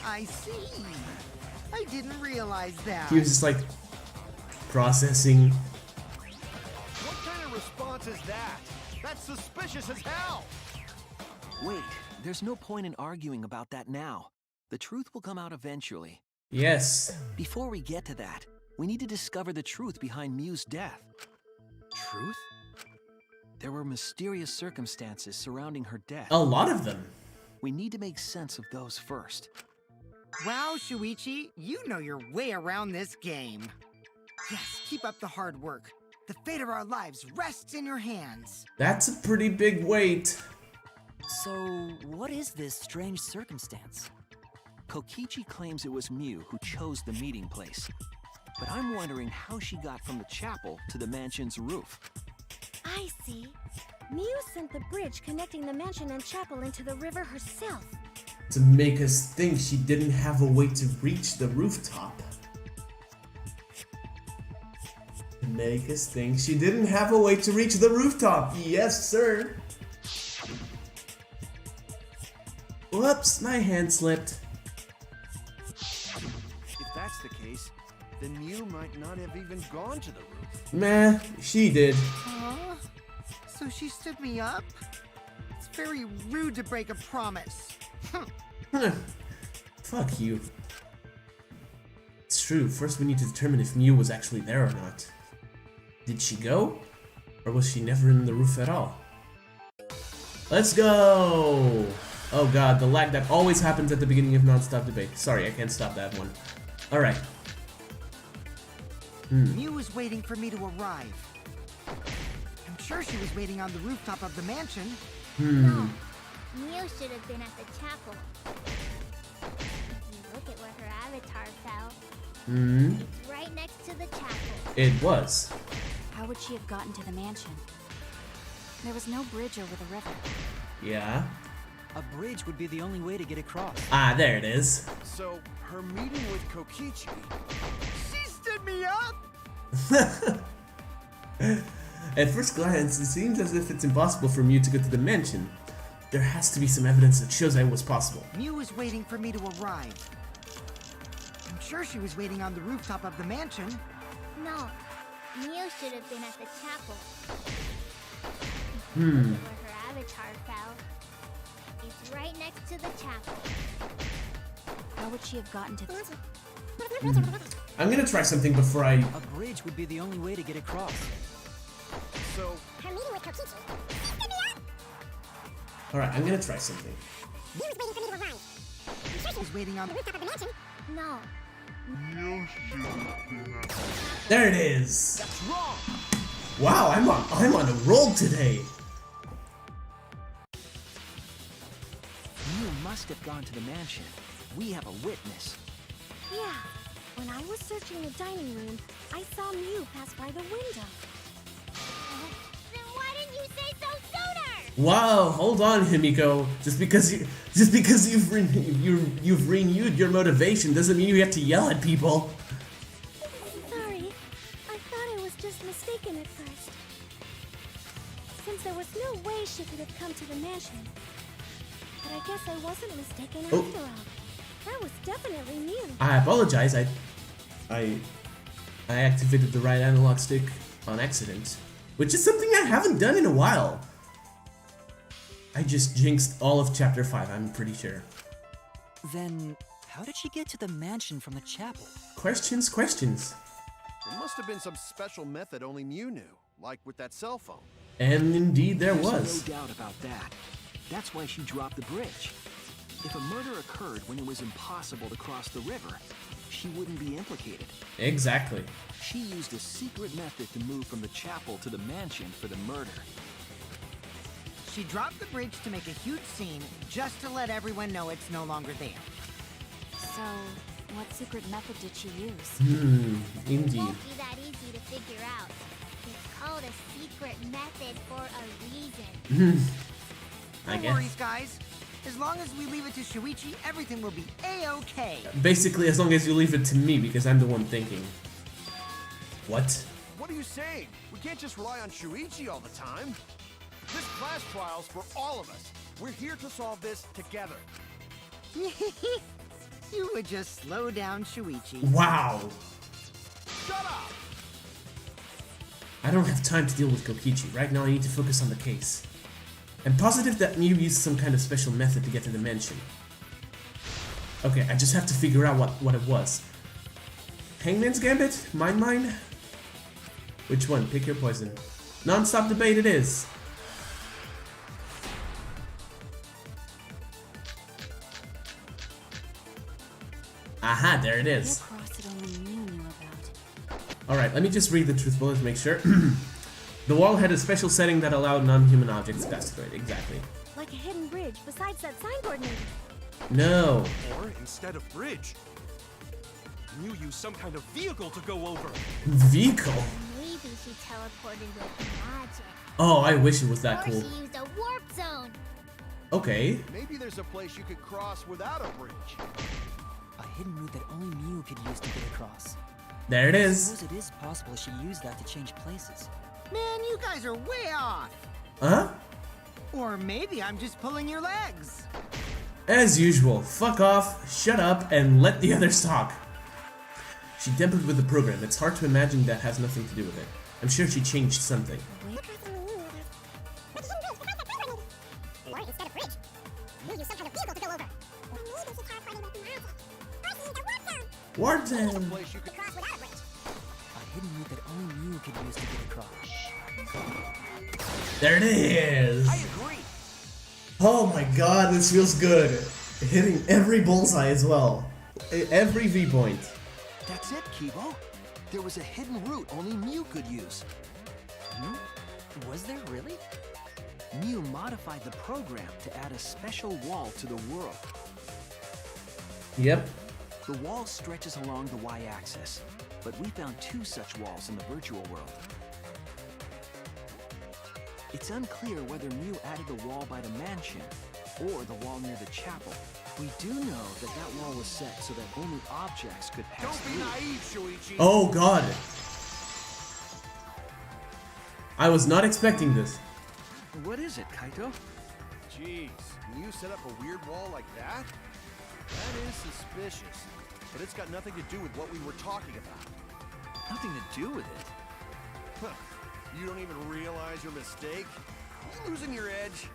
I see. I didn't realize that. He was just like processing. What kind of response is that? That's suspicious as hell! Wait, there's no point in arguing about that now. The truth will come out eventually. Yes. Before we get to that, we need to discover the truth behind Miu's death. Truth? There were mysterious circumstances surrounding her death. A lot of them. We need to make sense of those first. Wow, Shuichi, you know your way around this game. Yes, keep up the hard work. The fate of our lives rests in your hands. That's a pretty big weight. So, what is this strange circumstance? Kokichi claims it was Miu who chose the meeting place. But I'm wondering how she got from the chapel to the mansion's roof. I see. Miu sent the bridge connecting the mansion and chapel into the river herself. To make us think she didn't have a way to reach the rooftop. To make us think she didn't have a way to reach the rooftop. Yes, sir. Whoops, my hand slipped. If that's the case, then Miu might not have even gone to the roof. Meh, she did. Huh? So she stood me up? It's very rude to break a promise. Huh. Fuck you. It's true, first we need to determine if Miu was actually there or not. Did she go? Or was she never in the roof at all? Let's go! Oh god, the lag that always happens at the beginning of non-stop debate. Sorry, I can't stop that one. Alright. Miu was waiting for me to arrive. I'm sure she was waiting on the rooftop of the mansion. No, Miu should have been at the chapel. If you look at where her avatar fell, it's right next to the chapel. It was. How would she have gotten to the mansion? There was no bridge over the river. Yeah. A bridge would be the only way to get across. Ah, there it is. So, her meeting with Kokichi... She stood me up! At first glance, it seems as if it's impossible for Miu to go to the mansion. There has to be some evidence that shows that it was possible. Miu was waiting for me to arrive. I'm sure she was waiting on the rooftop of the mansion. No, Miu should have been at the chapel. Hmm. Where her avatar fell. It's right next to the chapel. How would she have gotten to the... I'm gonna try something before I... A bridge would be the only way to get across. So, Her meeting with Kokichi. Alright, I'm gonna try something. Miu was waiting for me to arrive. I'm sure she was waiting on the rooftop of the mansion. No. There it is! that's wrong! Wow, I'm on a roll today! Miu must have gone to the mansion. We have a witness. Yeah. When I was searching the dining room, I saw Miu pass by the window. Then why didn't you say so sooner? Wow, hold on, Himiko. Just because you've renewed your motivation doesn't mean you have to yell at people. Sorry, I thought I was just mistaken at first. Since there was no way she could have come to the mansion. But I guess I wasn't mistaken after all. That was definitely Miu. I apologize. I activated the right analog stick on accident, which is something I haven't done in a while. I just jinxed all of Chapter 5, I'm pretty sure. Then, how did she get to the mansion from the chapel? Questions. There must have been some special method only Miu knew, like with that cell phone. And indeed there There's was. no doubt about that. That's why she dropped the bridge. If a murder occurred when it was impossible to cross the river, she wouldn't be implicated. Exactly. She used a secret method to move from the chapel to the mansion for the murder. She dropped the bridge to make a huge scene, just to let everyone know it's no longer there. So, what secret method did she use? It Indeed. won't be that easy to figure out. It's called a secret method for a reason. I No guess. worries, guys. As long as we leave it to Shuichi, everything will be A-okay. Basically, as long as you leave it to me, because I'm the one thinking. What? What are you saying? We can't just rely on Shuichi all the time. This class trial's for all of us. We're here to solve this together. You would just slow down Shuichi. Wow. Shut up! I don't have time to deal with Kokichi. Right now I need to focus on the case. I'm positive that Miu used some kind of special method to get to the mansion. Okay, I just have to figure out what it was. Hangman's Gambit? Mine? Which one? Pick your poison. Non-stop debate it is. Aha, there it is. Cross that only Miu knew about. Alright, let me just read the truth bullet to make sure. The wall had a special setting that allowed non-human objects to pass through it. Exactly. Like a hidden bridge besides that signboard maybe. No. Or instead of bridge, Miu used some kind of vehicle to go over. Vehicle? Maybe she teleported with magic. Oh, I wish it was that Or cool. she used a warp zone. Okay. Maybe there's a place you could cross without a bridge. A hidden route that only Miu could use to get across. There it I is. suppose it is possible she used that to change places. Man, you guys are way off. Huh? Or maybe I'm just pulling your legs. As usual, fuck off, shut up, and let the others talk. She tampered with the program. It's hard to imagine that has nothing to do with it. I'm sure she changed something. Or instead of bridge, you use some kind of vehicle to go over. Or maybe she teleported with magic. Or she used a warp zone. Warp A zone. place you could Cross without a bridge. A hidden route that only Miu could use to get across. There it is. I agree. Oh my god, this feels good. Hitting every bullseye as well. Every V-point. That's it, Kibo. There was a hidden route only Miu could use. Was there really? Miu modified the program to add a special wall to the world. Yep. The wall stretches along the y-axis, but we found two such walls in the virtual world. It's unclear whether Miu added the wall by the mansion or the wall near the chapel. We do know that that wall was set so that only objects could pass Don't be through. naive, Shuichi. Oh god. I was not expecting this. What is it, Kaito? Jeez, can you set up a weird wall like that? That is suspicious, but it's got nothing to do with what we were talking about. Nothing to do with it. Huh. You don't even realize your mistake? You losing your edge?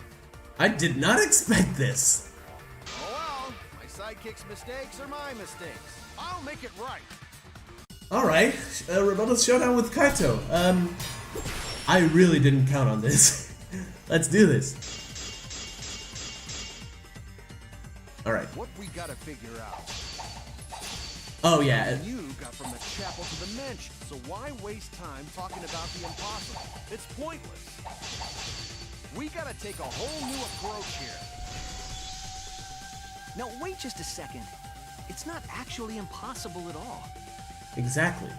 I did not expect this. Oh well, my sidekick's mistakes are my mistakes. I'll make it right. Alright, Rebuttal Showdown with Kaito. I really didn't count on this. Let's do this. Alright. What we gotta figure out. Oh yeah. You got from the chapel to the mansion, so why waste time talking about the impossible? It's pointless. We gotta take a whole new approach here. Now wait just a second. It's not actually impossible at all. Exactly.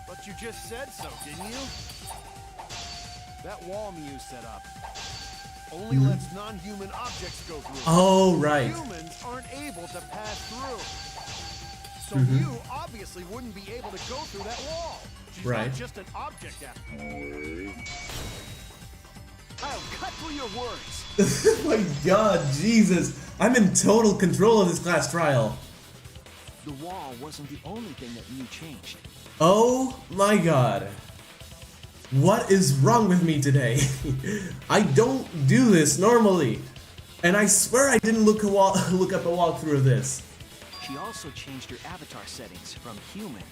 But you just said so, didn't you? That wall Miu set up. only lets non-human objects go through. Oh, right. Humans aren't able to pass through. So Miu obviously wouldn't be able to go through that wall. She's Right. not just an object after. I'll cut through your words. Oh my god, Jesus. I'm in total control of this class trial. The wall wasn't the only thing that Miu changed. Oh my god. What is wrong with me today? I don't do this normally. And I swear I didn't look up a walkthrough of this. She also changed her avatar settings from human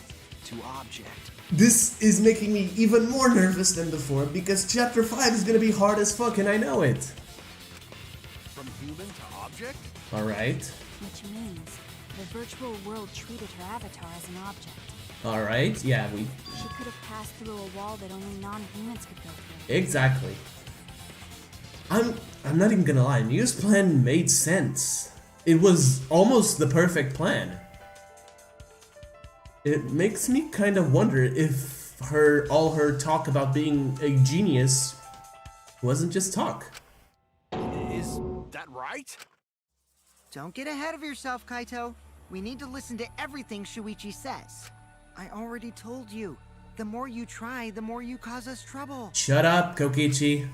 to object. This is making me even more nervous than before because chapter 5 is gonna be hard as fuck and I know it. From human to object? Alright. Which means the virtual world treated her avatar as an object. Alright, yeah, She could have passed through a wall that only non-humans could go through. exactly. I'm not even gonna lie, Miu's plan made sense. It was almost the perfect plan. It makes me kind of wonder if all her talk about being a genius wasn't just talk. Is that right? Don't get ahead of yourself, Kaito. We need to listen to everything Shuichi says. I already told you. The more you try, the more you cause us trouble. Shut up, Kokichi.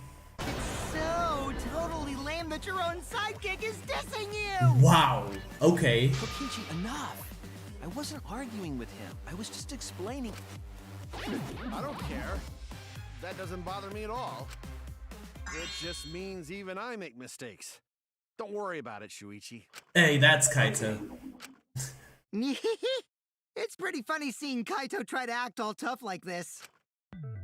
So totally lame that your own sidekick is dissing you! Wow, okay. Kokichi, enough! I wasn't arguing with him. I was just explaining. I don't care. That doesn't bother me at all. It just means even I make mistakes. Don't worry about it, Shuichi. Hey, that's Kaito. It's pretty funny seeing Kaito try to act all tough like this.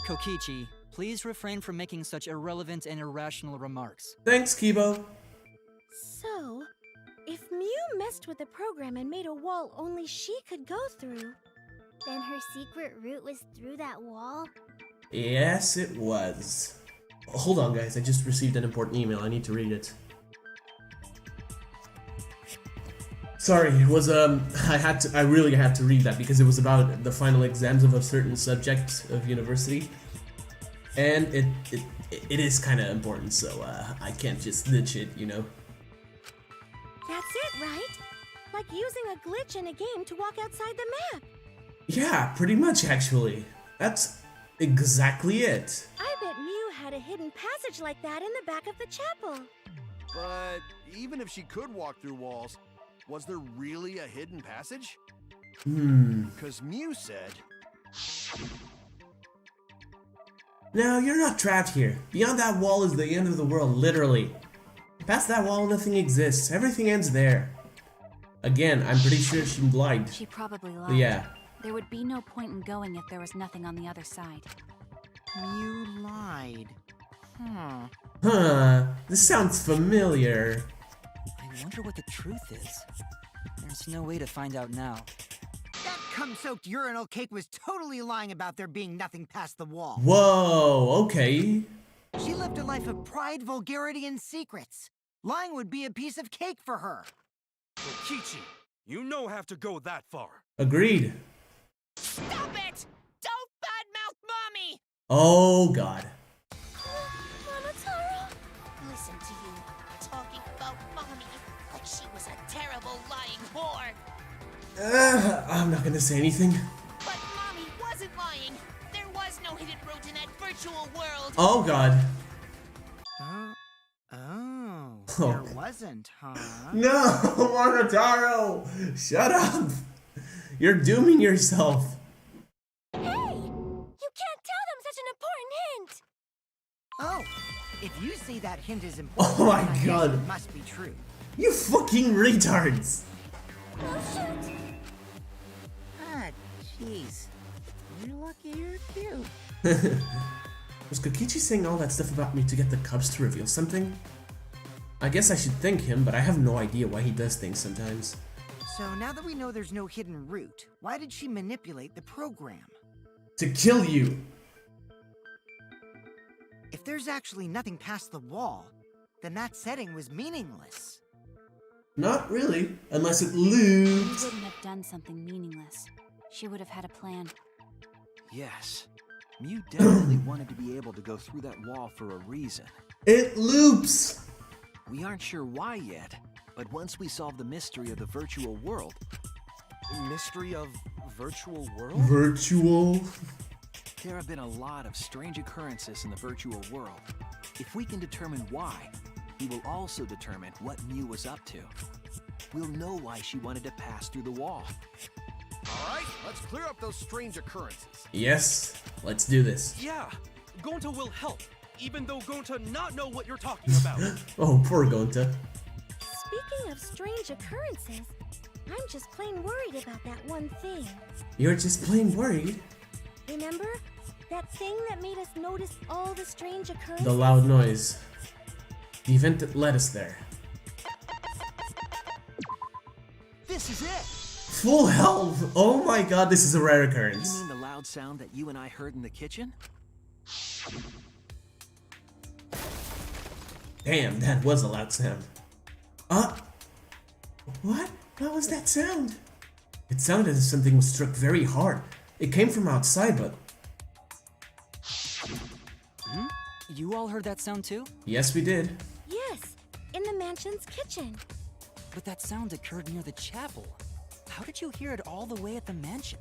Kokichi, please refrain from making such irrelevant and irrational remarks. Thanks, Kibo. So, if Miu messed with the program and made a wall only she could go through, Then her secret route was through that wall? Yes, it was. Hold on, guys. I just received an important email. I need to read it. Sorry, it was I really had to read that because it was about the final exams of a certain subject of university, and it is kind of important, so I can't just ditch it, you know. that's it, right? Like using a glitch in a game to walk outside the map. Yeah, pretty much actually. That's exactly it. I bet Miu had a hidden passage like that in the back of the chapel. But even if she could walk through walls, was there really a hidden passage? Because Miu said... No, you're not trapped here. Beyond that wall is the end of the world, literally. Past that wall, nothing exists. Everything ends there. Again, I'm pretty sure she lied. She probably lied. But yeah. There would be no point in going if there was nothing on the other side. You lied. Huh. This sounds familiar. I wonder what the truth is. There's no way to find out now. That cum-soaked urinal cake was totally lying about there being nothing past the wall. Whoa, okay. She lived a life of pride, vulgarity, and secrets. Lying would be a piece of cake for her. Kokichi, you no have to go that far. Agreed. Stop it! Don't badmouth Mommy! Oh, God. Monotaro? Listen to you, talking about Mommy like she was a terrible lying whore. I'm not gonna say anything. But Mommy wasn't lying. There was no hidden route in that virtual world. Oh, God. There wasn't, huh? No, Monotaro! Shut up! You're dooming yourself. Hey! You can't tell them such an important hint! Oh, if you say that hint is important, Oh my then I guess God. it must be true. You fucking retards! Oh shoot! Ah, jeez. You're lucky you're cute. Was Kokichi saying all that stuff about me to get the Cubs to reveal something? I guess I should thank him, but I have no idea why he does things sometimes. So now that we know there's no hidden route, why did she manipulate the program? To kill you! If there's actually nothing past the wall, then that setting was meaningless. Not really, unless it She looped. wouldn't have done something meaningless. She would have had a plan. Yes. Miu definitely wanted to be able to go through that wall for a reason. It loops! We aren't sure why yet, but once we solve the mystery of the virtual world... Mystery of virtual world? Virtual? There have been a lot of strange occurrences in the virtual world. If we can determine why, we will also determine what Miu was up to. We'll know why she wanted to pass through the wall. Alright, let's clear up those strange occurrences. Yes, let's do this. Yeah, Gonta will help, even though Gonta not know what you're talking about. Oh, poor Gonta. Speaking of strange occurrences, I'm just plain worried about that one thing. You're just plain worried? Remember? That thing that made us notice all the strange occurrences? The loud noise. The event that led us there. This is it! Full health! Oh my god, this is a rare occurrence. You mean the loud sound that you and I heard in the kitchen? Damn, that was a loud sound. What? What was that sound? It sounded as if something was struck very hard. It came from outside, but... You all heard that sound too? Yes, we did. Yes, in the mansion's kitchen. But that sound occurred near the chapel. How did you hear it all the way at the mansion?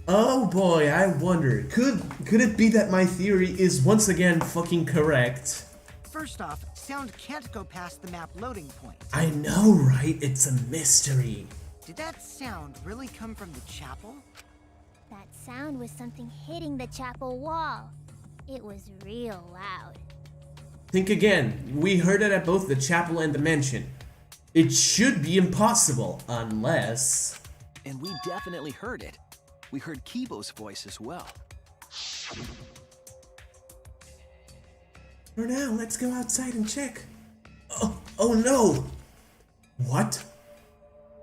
Oh boy, I wonder. Could it be that my theory is once again fucking correct? First off, sound can't go past the map loading point. I know, right? It's a mystery. Did that sound really come from the chapel? That sound was something hitting the chapel wall. It was real loud. Think again. We heard it at both the chapel and the mansion. It should be impossible, unless... And we definitely heard it. We heard Kibo's voice as well. For now, let's go outside and check. Oh no! What?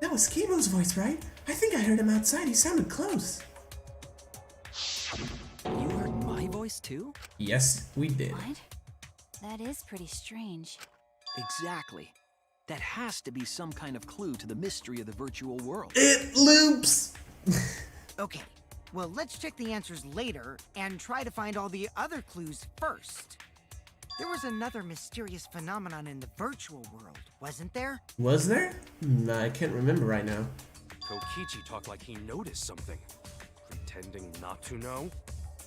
That was Kibo's voice, right? I think I heard him outside. He sounded close. You heard my voice too? Yes, we did. What? That is pretty strange. Exactly. That has to be some kind of clue to the mystery of the virtual world. It loops! Okay, well, let's check the answers later and try to find all the other clues first. There was another mysterious phenomenon in the virtual world, wasn't there? Was there? I can't remember right now. Kokichi talked like he noticed something. Pretending not to know?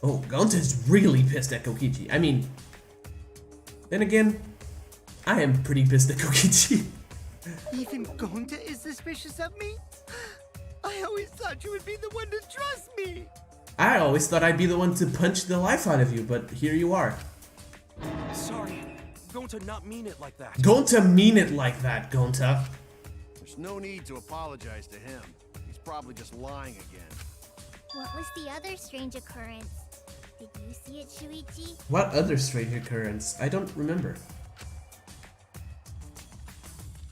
Oh, Gonta's really pissed at Kokichi. I mean... Then again, I am pretty pissed at Kokichi. Even Gonta is suspicious of me? I always thought you would be the one to trust me! I always thought I'd be the one to punch the life out of you, but here you are. Sorry, Gonta not mean it like that. Gonta mean it like that, Gonta. There's no need to apologize to him. He's probably just lying again. What was the other strange occurrence? Did you see it, Shuichi? What other strange occurrence? I don't remember.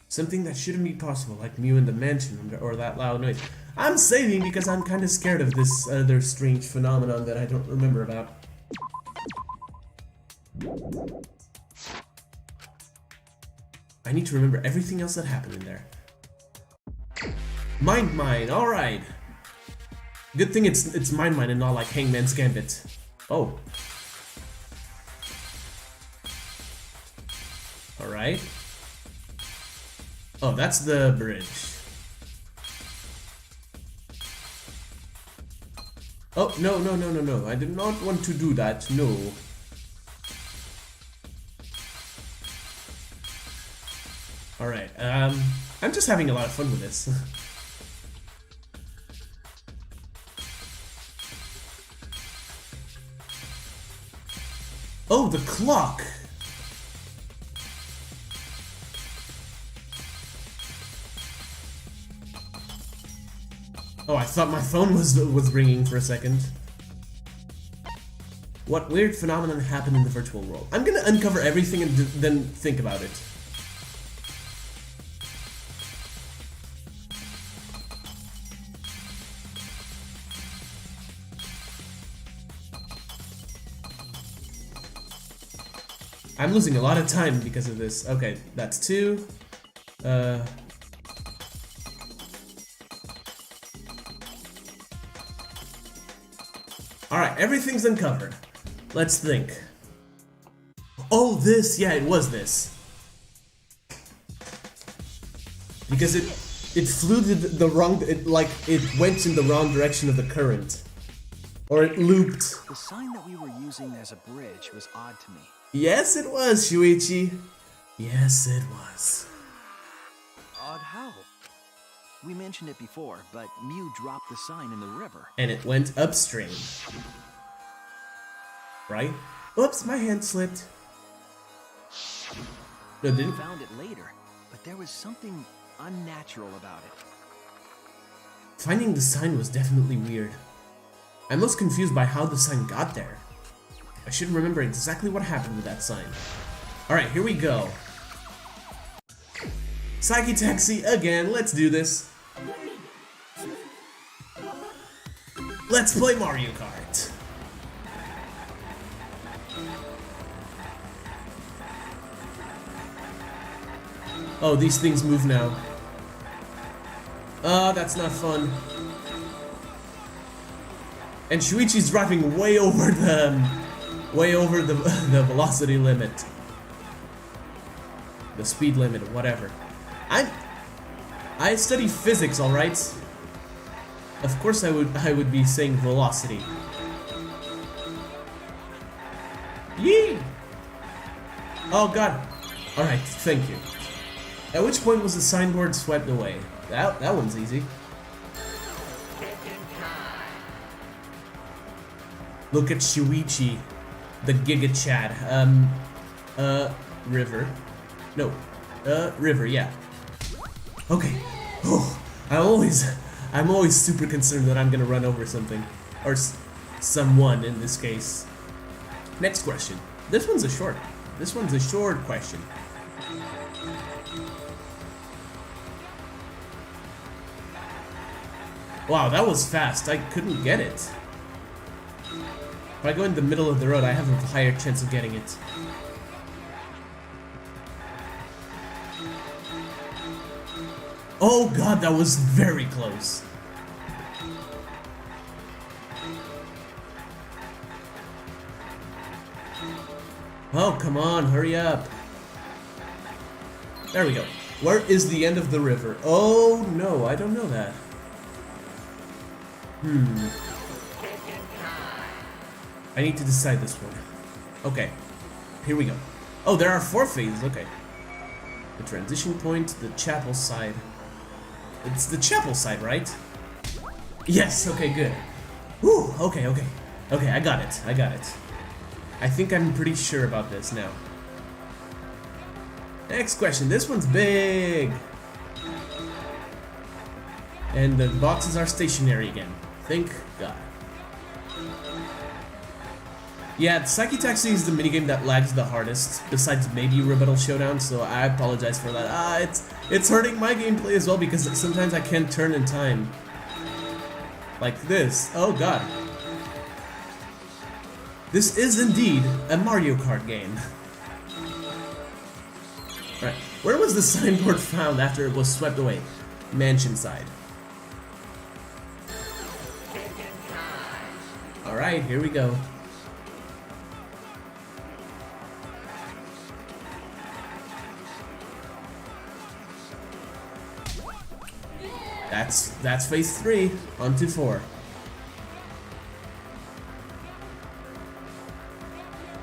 Something that shouldn't be possible, like Miu in the mansion or that loud noise. I'm saving because I'm kind of scared of this other strange phenomenon that I don't remember about. I need to remember everything else that happened in there. Mind mine, alright. Good thing it's mind mine and not like Hangman's Gambit. Oh. Alright. Oh, that's the bridge. Oh, no, no, no, no, no. I did not want to do that. No. Alright, I'm just having a lot of fun with this. Oh, the clock! Oh, I thought my phone was ringing for a second. What weird phenomenon happened in the virtual world? I'm gonna uncover everything and then think about it. I'm losing a lot of time because of this. Okay, that's 2. Alright, everything's uncovered. Let's think. Oh, this. Yeah, it was this. Because it flew the wrong. It went in the wrong direction of the current, or it looped. The sign that we were using as a bridge was odd to me. Yes, it was, Shuichi. Yes, it was. Odd how? We mentioned it before, but Miu dropped the sign in the river. And it went upstream. Right? Oops, my hand slipped. No, We didn't. found it later, but there was something unnatural about it. Finding the sign was definitely weird. I'm most confused by how the sign got there. I should remember exactly what happened with that sign. Alright, here we go. Psyche Taxi again, let's do this. Let's play Mario Kart. Oh, these things move now. That's not fun. And Shuichi's driving way over the the velocity limit. The speed limit, whatever. I study physics, alright? Of course I would be saying velocity. Yee! Oh god. Alright, thank you. At which point was the signboard swept away? That one's easy. Look at Shuichi, the Giga Chad. River. No, river, yeah. Okay. Oh, I'm always super concerned that I'm gonna run over something. Or someone, in this case. Next question. This one's a short question. Wow, that was fast. I couldn't get it. If I go in the middle of the road, I have a higher chance of getting it. Oh god, that was very close. Oh, come on, hurry up. There we go. Where is the end of the river? Oh no, I don't know that. I need to decide this one. Okay, here we go. Oh, there are 4 phases, okay. The transition point, the chapel side. It's the chapel side, right? Yes, okay, good. Whew, okay. Okay, I got it. I think I'm pretty sure about this now. Next question, this one's big. And the boxes are stationary again. Thank God. Yeah, Psyche Taxi is the minigame that lags the hardest, besides maybe Rebuttal Showdown, so I apologize for that. It's hurting my gameplay as well because sometimes I can't turn in time. Like this. Oh god. This is indeed a Mario Kart game. Right, where was the signboard found after it was swept away? Mansion side. Alright, here we go. That's phase 3. On to 4.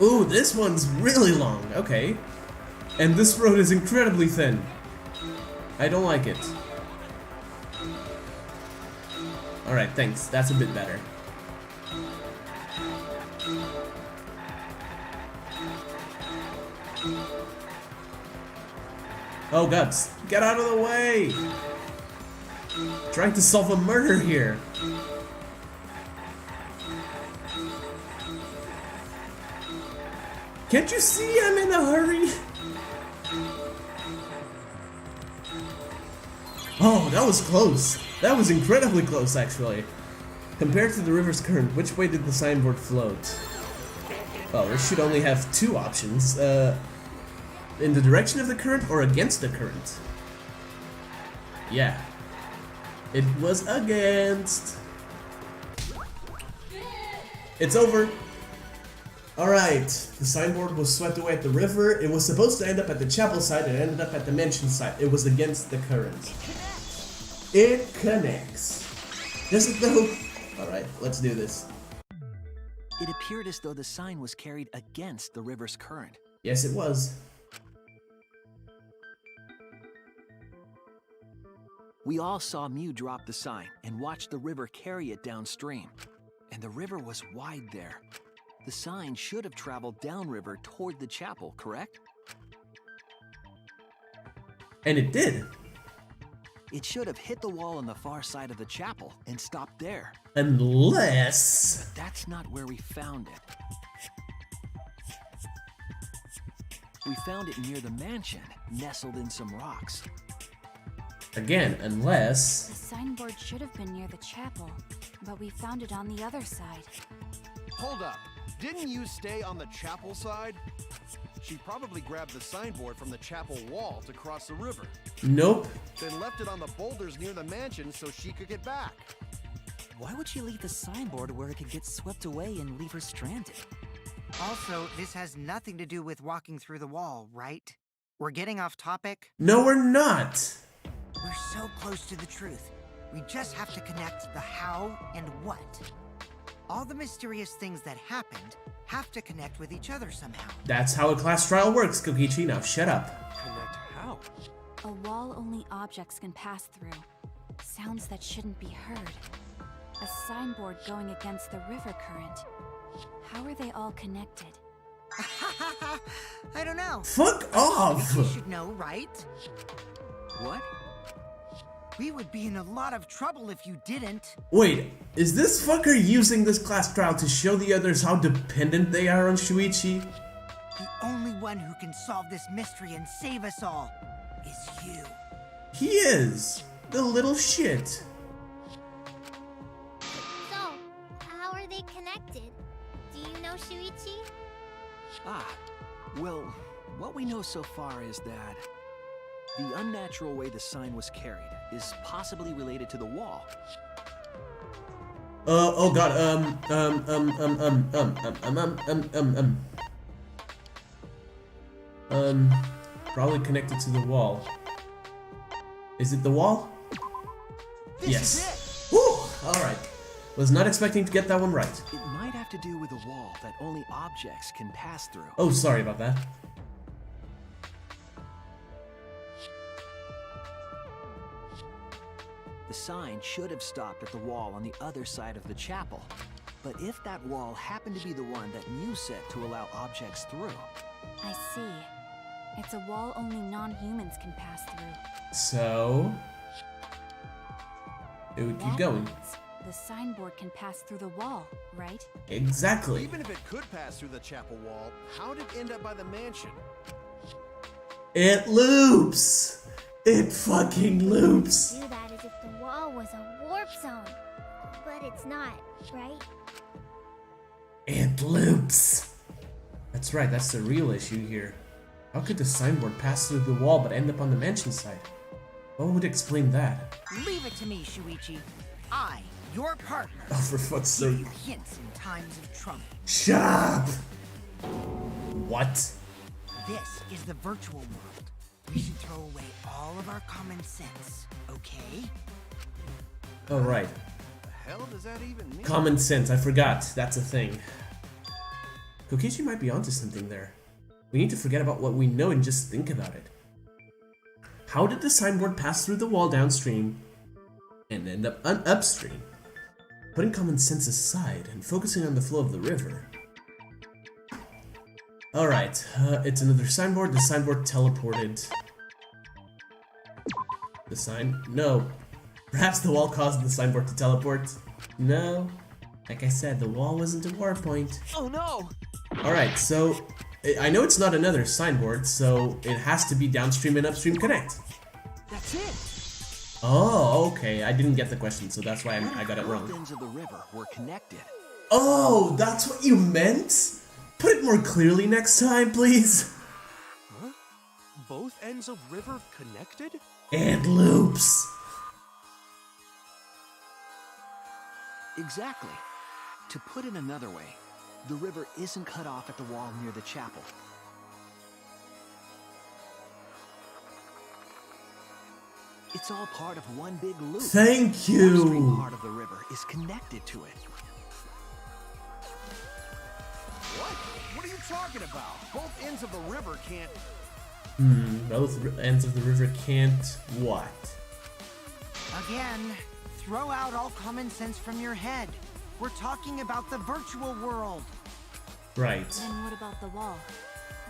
Ooh, this one's really long. Okay. And this road is incredibly thin. I don't like it. Alright, thanks. That's a bit better. Oh, guts. Get out of the way! Trying to solve a murder here. Can't you see I'm in a hurry? Oh, that was close. That was incredibly close, actually. Compared to the river's current, which way did the signboard float? Well, we should only have 2 options. In the direction of the current or against the current? Yeah. It was against. It's over. Alright, the signboard was swept away at the river. It was supposed to end up at the chapel side and ended up at the mansion side. It was against the current. It connects. Does it though? Alright, let's do this. It appeared as though the sign was carried against the river's current. Yes, it was. We all saw Miu drop the sign and watched the river carry it downstream. And the river was wide there. The sign should have traveled downriver toward the chapel, correct? And it did. It should have hit the wall on the far side of the chapel and stopped there. Unless... But that's not where we found it. We found it near the mansion, nestled in some rocks. Again, unless... The signboard should have been near the chapel, but we found it on the other side. Hold up. Didn't you stay on the chapel side? She probably grabbed the signboard from the chapel wall to cross the river. Nope. Then left it on the boulders near the mansion so she could get back. Why would she leave the signboard where it could get swept away and leave her stranded? Also, this has nothing to do with walking through the wall, right? We're getting off topic. No, we're not. We're so close to the truth. We just have to connect the how and what. All the mysterious things that happened have to connect with each other somehow. That's how a class trial works, Kokichi. Now shut up. Connect how? A wall only objects can pass through. Sounds that shouldn't be heard. A signboard going against the river current. How are they all connected? I don't know. Fuck off! You should know, right? What? We would be in a lot of trouble if you didn't. Wait, is this fucker using this class trial to show the others how dependent they are on Shuichi? The only one who can solve this mystery and save us all is you. He is! The little shit. So, how are they connected? Do you know Shuichi? Ah, well, what we know so far is that the unnatural way the sign was carried is possibly related to the wall. Oh god, probably connected to the wall. Is it the wall? Yes. Woo! Alright. Was not expecting to get that one right. It might have to do with a wall that only objects can pass through. Oh, sorry about that. The sign should have stopped at the wall on the other side of the chapel. But if that wall happened to be the one that Miu set to allow objects through... I see. It's a wall only non-humans can pass through. So... it would keep That going. means the signboard can pass through the wall, right? Exactly. Even if it could pass through the chapel wall, how did it end up by the mansion? It loops! It fucking loops! Do that as if the wall was a warp zone. But it's not, right? It loops! That's right, that's the real issue here. How could the signboard pass through the wall but end up on the mansion side? What would explain that? Leave it to me, Shuichi. I, your partner, Oh, for fuck's give sake. you hints in times of trouble. Shut up! What? This is the virtual world. We should throw away all of our common sense, okay? Alright. The hell does that even mean? Common sense, I forgot. That's a thing. Kokichi might be onto something there. We need to forget about what we know and just think about it. How did the signboard pass through the wall downstream and end up upstream? Putting common sense aside and focusing on the flow of the river. Alright, it's another signboard. The signboard teleported. The sign? No. Perhaps the wall caused the signboard to teleport? No. Like I said, the wall wasn't a war point. Oh no! Alright, so I know it's not another signboard, so it has to be downstream and upstream connect. That's it! Oh, okay. I didn't get the question, so that's why I got it Both wrong. ends of the river were connected. Oh, that's what you meant? Put it more clearly next time, please. Huh? Both ends of river connected? And loops. Exactly. To put it another way, The river isn't cut off at the wall near the chapel. It's all part of one big loop. Thank The upstream you. part of the river is connected to it. What? What are you talking about? Both ends of the river can't... Both ends of the river can't what? Again, throw out all common sense from your head. We're talking about the virtual world. Right. Then what about the wall?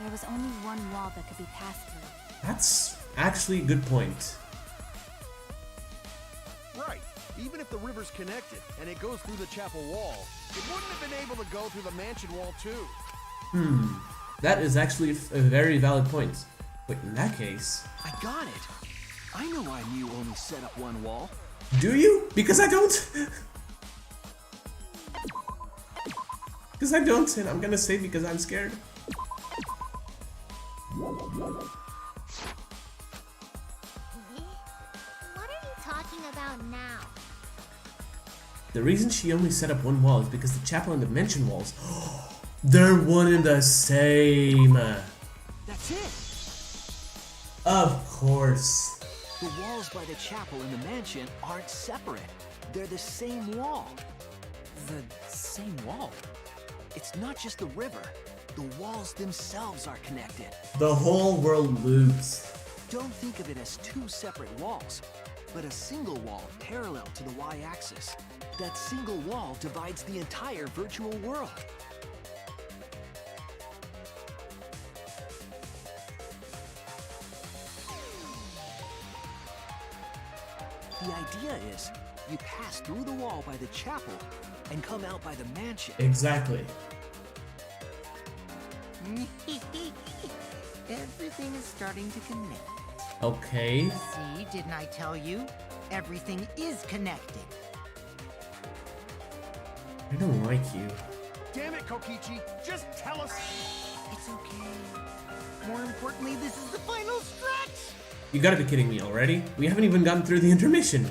There was only one wall that could be passed through. That's actually a good point. Right. Even if the river's connected and it goes through the chapel wall, it wouldn't have been able to go through the mansion wall too. That is actually a very valid point. But in that case, I got it. I know why Miu only set up one wall. do you? Because I don't. Because I don't, and I'm gonna say because I'm scared. What are you talking about now? The reason she only set up one wall is because the chapel and the mansion walls, they're one and the same. That's it. Of course. The walls by the chapel and the mansion aren't separate. They're the same wall. The same wall? It's not just the river. The walls themselves are connected. The whole world loops. Don't think of it as two separate walls, but a single wall parallel to the y-axis. That single wall divides the entire virtual world. The idea is, you pass through the wall by the chapel and come out by the mansion. Exactly. Everything is starting to connect. Okay. See, didn't I tell you? Everything is connected. I don't like you. Damn it, Kokichi! Just tell us! It's okay. More importantly, this is the final stretch! You gotta be kidding me already. We haven't even gotten through the intermission.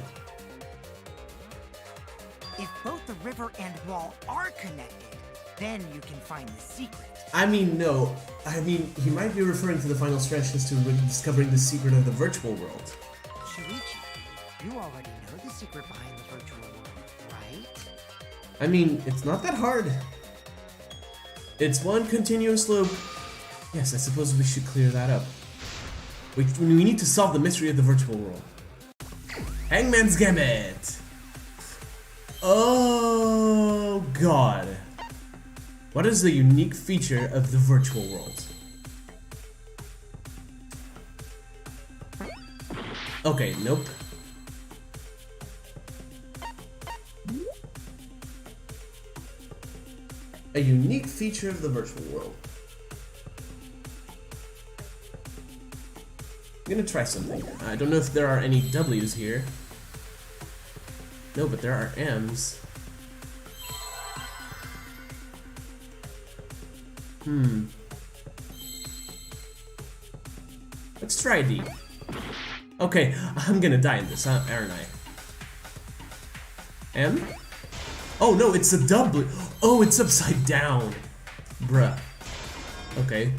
If both the river and wall are connected, then you can find the secret. I mean, no. I mean, he might be referring to the final stretch as to discovering the secret of the virtual world. Shuichi, you already know the secret behind the virtual world, right? I mean, it's not that hard. It's one continuous loop. Yes, I suppose we should clear that up. We need to solve the mystery of the virtual world. Hangman's Gambit! Oh god. What is the unique feature of the virtual world? Okay, nope. A unique feature of the virtual world. I'm gonna try something. I don't know if there are any W's here. No, but there are M's. Let's try D. Okay, I'm gonna die in this, aren't I? M? Oh no, it's a W. Oh, it's upside down. Bruh. Okay.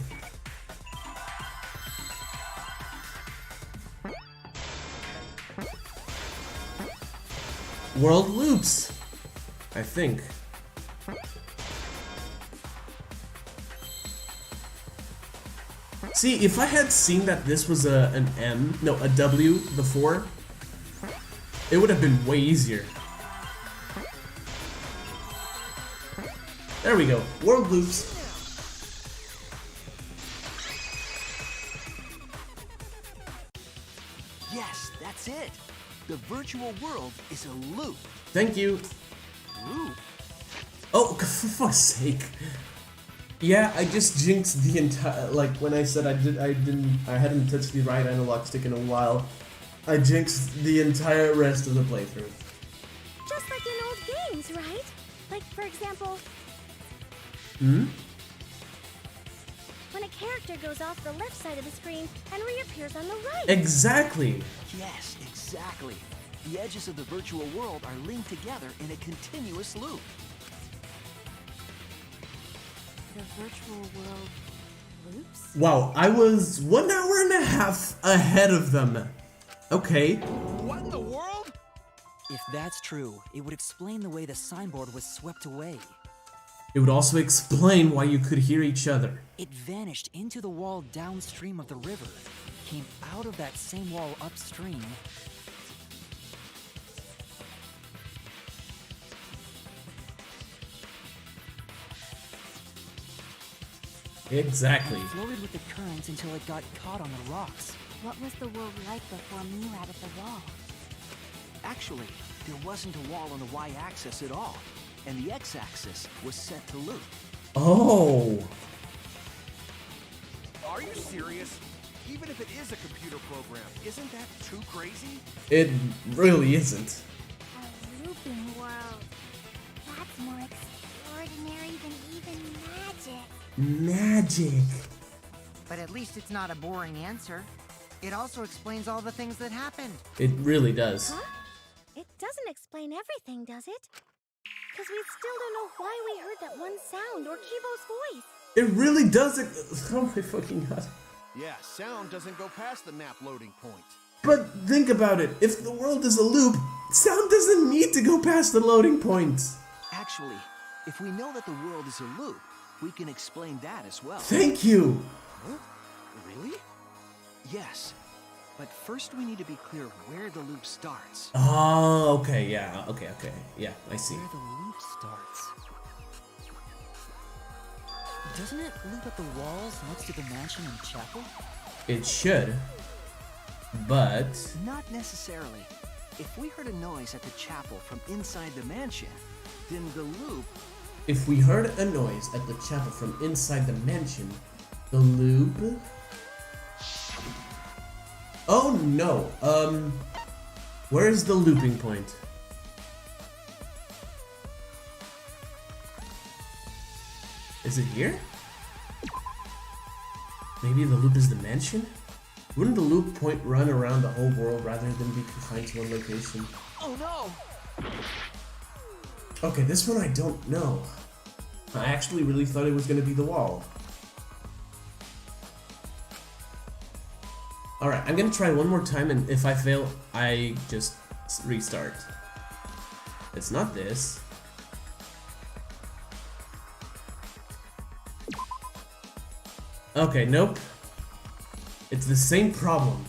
World loops, I think. See, if I had seen that this was a W before, it would have been way easier. There we go, world loops. Yes, that's it. The virtual world is a loop. Thank you. Loop? Oh, for fuck's sake. Yeah, I just jinxed the entire, like when I said I hadn't touched the right analog stick in a while. I jinxed the entire rest of the playthrough. Just like in old games, right? Like, for example, Hmm? when a character goes off the left side of the screen and reappears on the right. Exactly. Yes, exactly. The edges of the virtual world are linked together in a continuous loop. The virtual world loops? Wow, I was 1 hour and a half ahead of them. Okay. What in the world? If that's true, it would explain the way the signboard was swept away. It would also explain why you could hear each other. It vanished into the wall downstream of the river, came out of that same wall upstream. Exactly. And floated with the current until it got caught on the rocks. What was the world like before Miu added the wall? Actually, there wasn't a wall on the y-axis at all, and the x-axis was set to loop. Oh. Are you serious? Even if it is a computer program, isn't that too crazy? It really isn't. A looping world. That's more extraordinary than even magic. Magic. But at least it's not a boring answer. It also explains all the things that happened. It really does. Huh? It doesn't explain everything, does it? Because we still don't know why we heard that one sound or Kivo's voice. It really does. Oh my fucking god. Yeah, sound doesn't go past the map loading point. But think about it. If the world is a loop, sound doesn't need to go past the loading point. Actually, if we know that the world is a loop, we can explain that as well. Thank you. Huh? Really? Yes. But first we need to be clear where the loop starts. Oh, okay, yeah, okay. Yeah, I see. Where the loop starts. Doesn't it loop at the walls next to the mansion and chapel? It should. But... Not necessarily. If we heard a noise at the chapel from inside the mansion, then the loop... If we heard a noise at the chapel from inside the mansion, the loop... Oh no, where is the looping point? Is it here? Maybe the loop is the mansion? Wouldn't the loop point run around the whole world rather than be confined to one location? Oh no! Okay, this one I don't know. I actually really thought it was gonna be the wall. Alright, I'm gonna try one more time, and if I fail, I just restart. It's not this. Okay, nope. It's the same problem.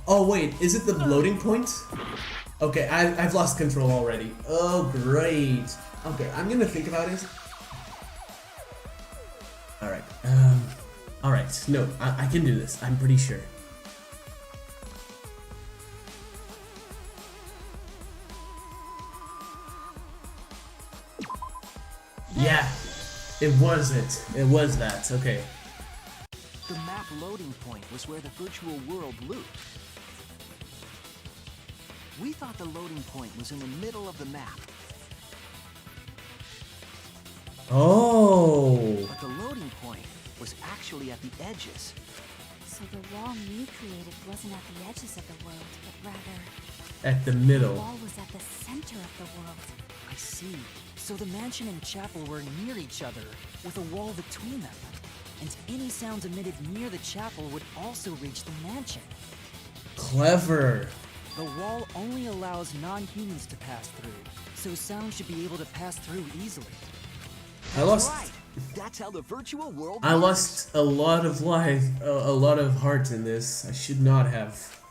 Oh wait, is it the loading point? Okay, I've lost control already. Oh great. Okay, I'm gonna think about it. Alright, alright, no, I can do this, I'm pretty sure. Yeah, it was it. It was that, okay. The map loading point was where the virtual world looped. We thought the loading point was in the middle of the map. Oh. But the loading point was actually at the edges. So the wall Miu created wasn't at the edges of the world, but rather... At the The middle. wall was at the center of the world. I see. So the mansion and chapel were near each other, with a wall between them. And any sounds emitted near the chapel would also reach the mansion. Clever. The wall only allows non-humans to pass through, so sound should be able to pass through easily. I lost. Right. That's how the virtual world I works. lost a lot of life, a lot of heart in this. I should not have.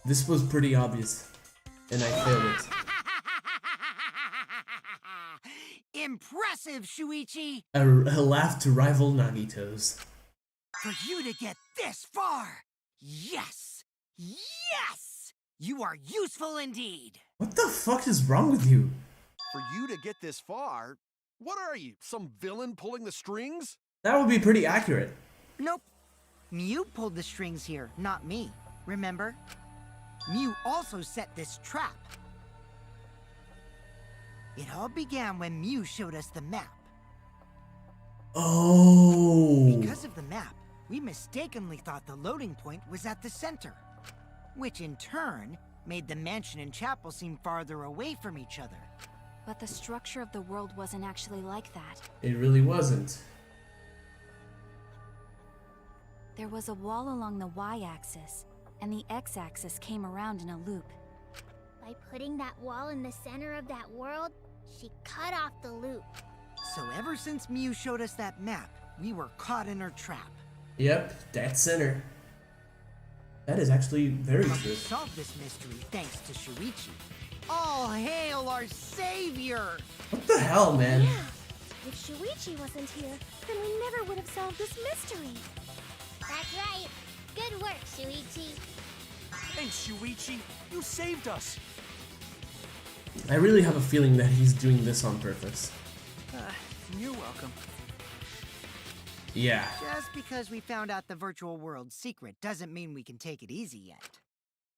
This was pretty obvious, and I failed it. Impressive, Shuichi! A laugh to rival Nagito's. For you to get this far! Yes! Yes! You are useful indeed! What the fuck is wrong with you? For you to get this far, what are you, some villain pulling the strings? That would be pretty accurate. Nope. Miu pulled the strings here, not me. Remember? Miu also set this trap. It all began when Miu showed us the map. Oh. Because of the map, we mistakenly thought the loading point was at the center, which in turn made the mansion and chapel seem farther away from each other. But the structure of the world wasn't actually like that. It really wasn't. There was a wall along the y-axis, and the x-axis came around in a loop. By putting that wall in the center of that world, she cut off the loop. So ever since Miu showed us that map, we were caught in her trap. Yep, dead center. That is actually very But true. we solved this mystery thanks to Shuichi. All hail our savior! What the hell, man? Yeah. If Shuichi wasn't here, then we never would have solved this mystery. That's right. Good work, Shuichi. Thanks, Shuichi. You saved us. I really have a feeling that he's doing this on purpose. You're welcome. Yeah. Just because we found out the virtual world's secret doesn't mean we can take it easy yet.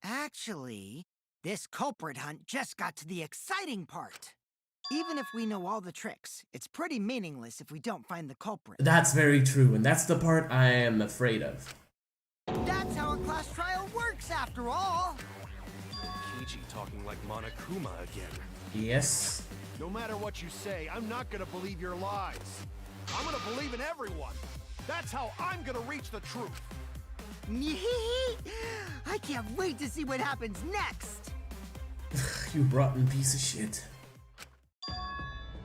Actually, this culprit hunt just got to the exciting part. Even if we know all the tricks, it's pretty meaningless if we don't find the culprit. That's very true, and that's the part I am afraid of. That's how a class trial works, after all! Kokichi talking like Monokuma again. Yes. No matter what you say, I'm not gonna believe your lies. I'm gonna believe in everyone. That's how I'm gonna reach the truth. I can't wait to see what happens next! You rotten piece of shit.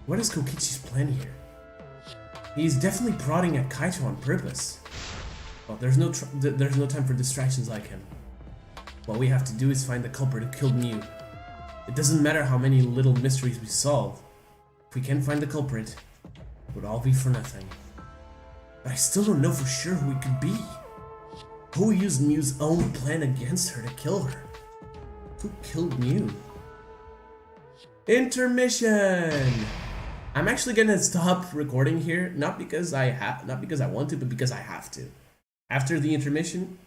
What is Kokichi's plan here? He's definitely prodding at Kaito on purpose. Well, there's no time for distractions like him. What we have to do is find the culprit who killed Miu. It doesn't matter how many little mysteries we solve. If we can't find the culprit, it would all be for nothing. But I still don't know for sure who it could be. Who used Miu's own plan against her to kill her? Who killed Miu? Intermission! I'm actually gonna stop recording here, not because I want to, but because I have to. After the intermission,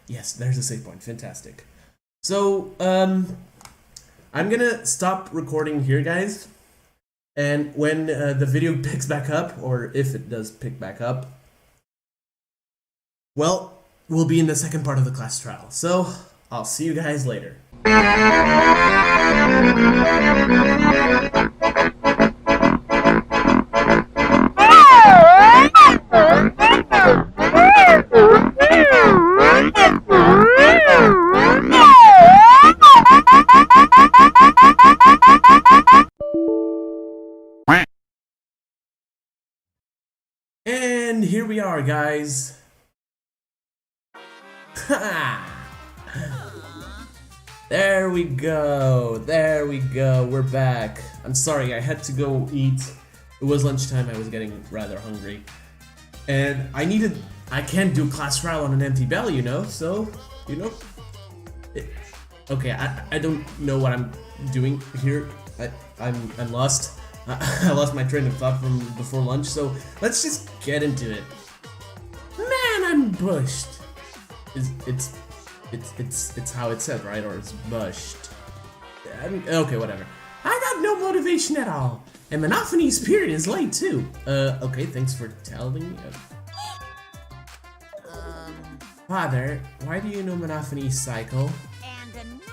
yes, there's a save point, fantastic. So, I'm gonna stop recording here, guys. And when the video picks back up, or if it does pick back up, well, we'll be in the second part of the class trial. So, I'll see you guys later. And here we are, guys. There we go. There we go. We're back. I'm sorry, I had to go eat. It was lunchtime. I was getting rather hungry. And I can't do class trial on an empty belly, you know? So, you know. Okay, I don't know what I'm doing here. I'm lost. I lost my train of thought from before lunch, so let's just get into it. Man, I'm bushed. It's how it's said, right? Or it's bushed. Okay, whatever. I got no motivation at all. And Monophanie's period is late too. Okay, thanks for telling me. Father, why do you know Monophanie's cycle? And another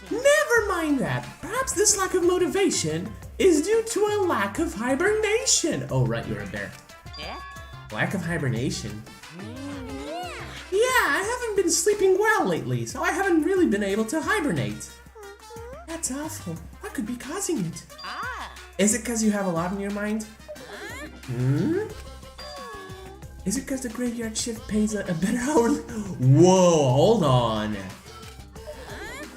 thing. Never mind that. Perhaps this lack of motivation is due to a lack of hibernation. Oh, right, you're a bear. Yeah? Lack of hibernation? Yeah, I haven't been sleeping well lately, so I haven't really been able to hibernate. That's awful. What could be causing it? Is it because you have a lot on your mind? Is it because the graveyard shift pays a better hour? Whoa, hold on.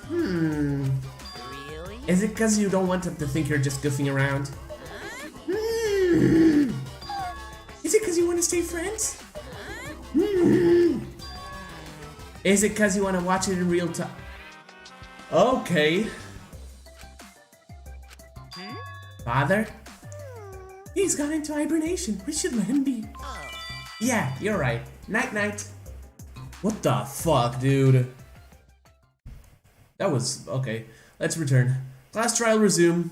Really? Is it because you don't want them to think you're just goofing around? Is it because you want to stay friends? Is it because you want to watch it in real time? Okay. Father? He's gone into hibernation. We should let him be. Yeah, you're right. Night-night. What the fuck, dude? That was... okay. Let's return. Class trial resume.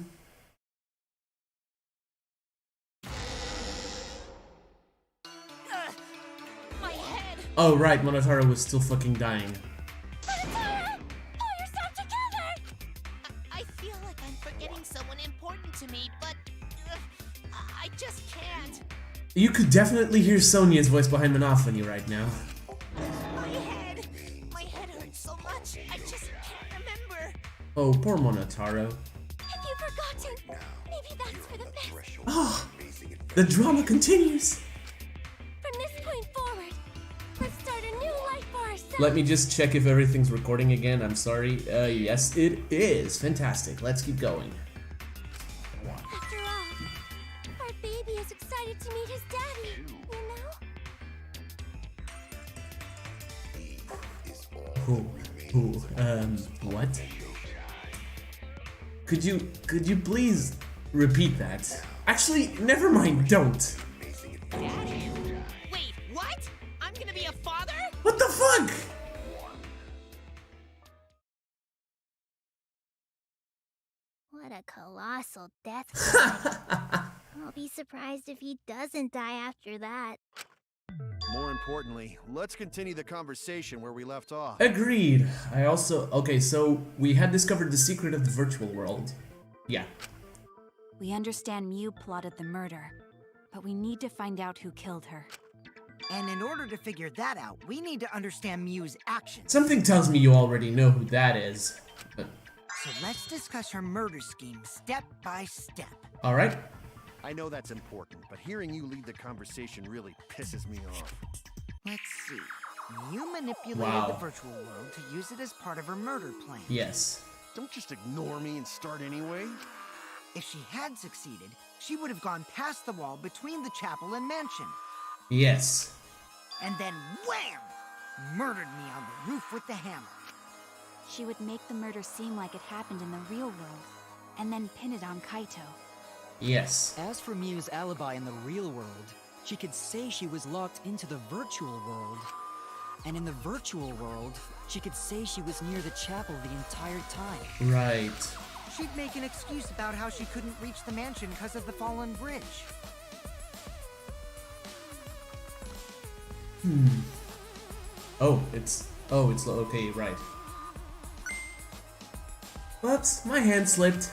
My head. Oh, right. Monotaro was still fucking dying. Monotaro! Pull yourself together! I feel like I'm forgetting someone important to me. definitely hear Sonia's voice behind Monophony right now. My head hurts so much, I just can't remember. Oh, poor Monotaro. Have you forgotten? Maybe that's for the best. Oh, the drama continues. From this point forward, let's start a new life for ourselves. Let me just check if everything's recording again. I'm sorry. Yes, it is. Fantastic. Let's keep going. After all, our baby is excited to meet his daddy, you know? What? Could you please repeat that? Actually, never mind, don't. Daddy? Wait, what? I'm gonna be a father? What the fuck? What a colossal death cry. I'll be surprised if he doesn't die after that. More importantly, let's continue the conversation where we left off. Agreed. Okay, so we had discovered the secret of the virtual world. Yeah. We understand Miu plotted the murder, but we need to find out who killed her. And in order to figure that out, we need to understand Miu's actions. Something tells me you already know who that is. But... So let's discuss her murder scheme step by step. Alright. I know that's important, but hearing you lead the conversation really pisses me off. Let's see. Miu manipulated the virtual world to use it as part of her murder plan. Yes. Don't just ignore me and start anyway. If she had succeeded, she would have gone past the wall between the chapel and mansion. Yes. And then wham! Murdered me on the roof with the hammer. She would make the murder seem like it happened in the real world, and then pin it on Kaito. Yes. As for Miu's alibi in the real world, she could say she was locked into the virtual world. And in the virtual world, she could say she was near the chapel the entire time. Right. She'd make an excuse about how she couldn't reach the mansion because of the fallen bridge. It's okay, right. Whoops, my hand slipped.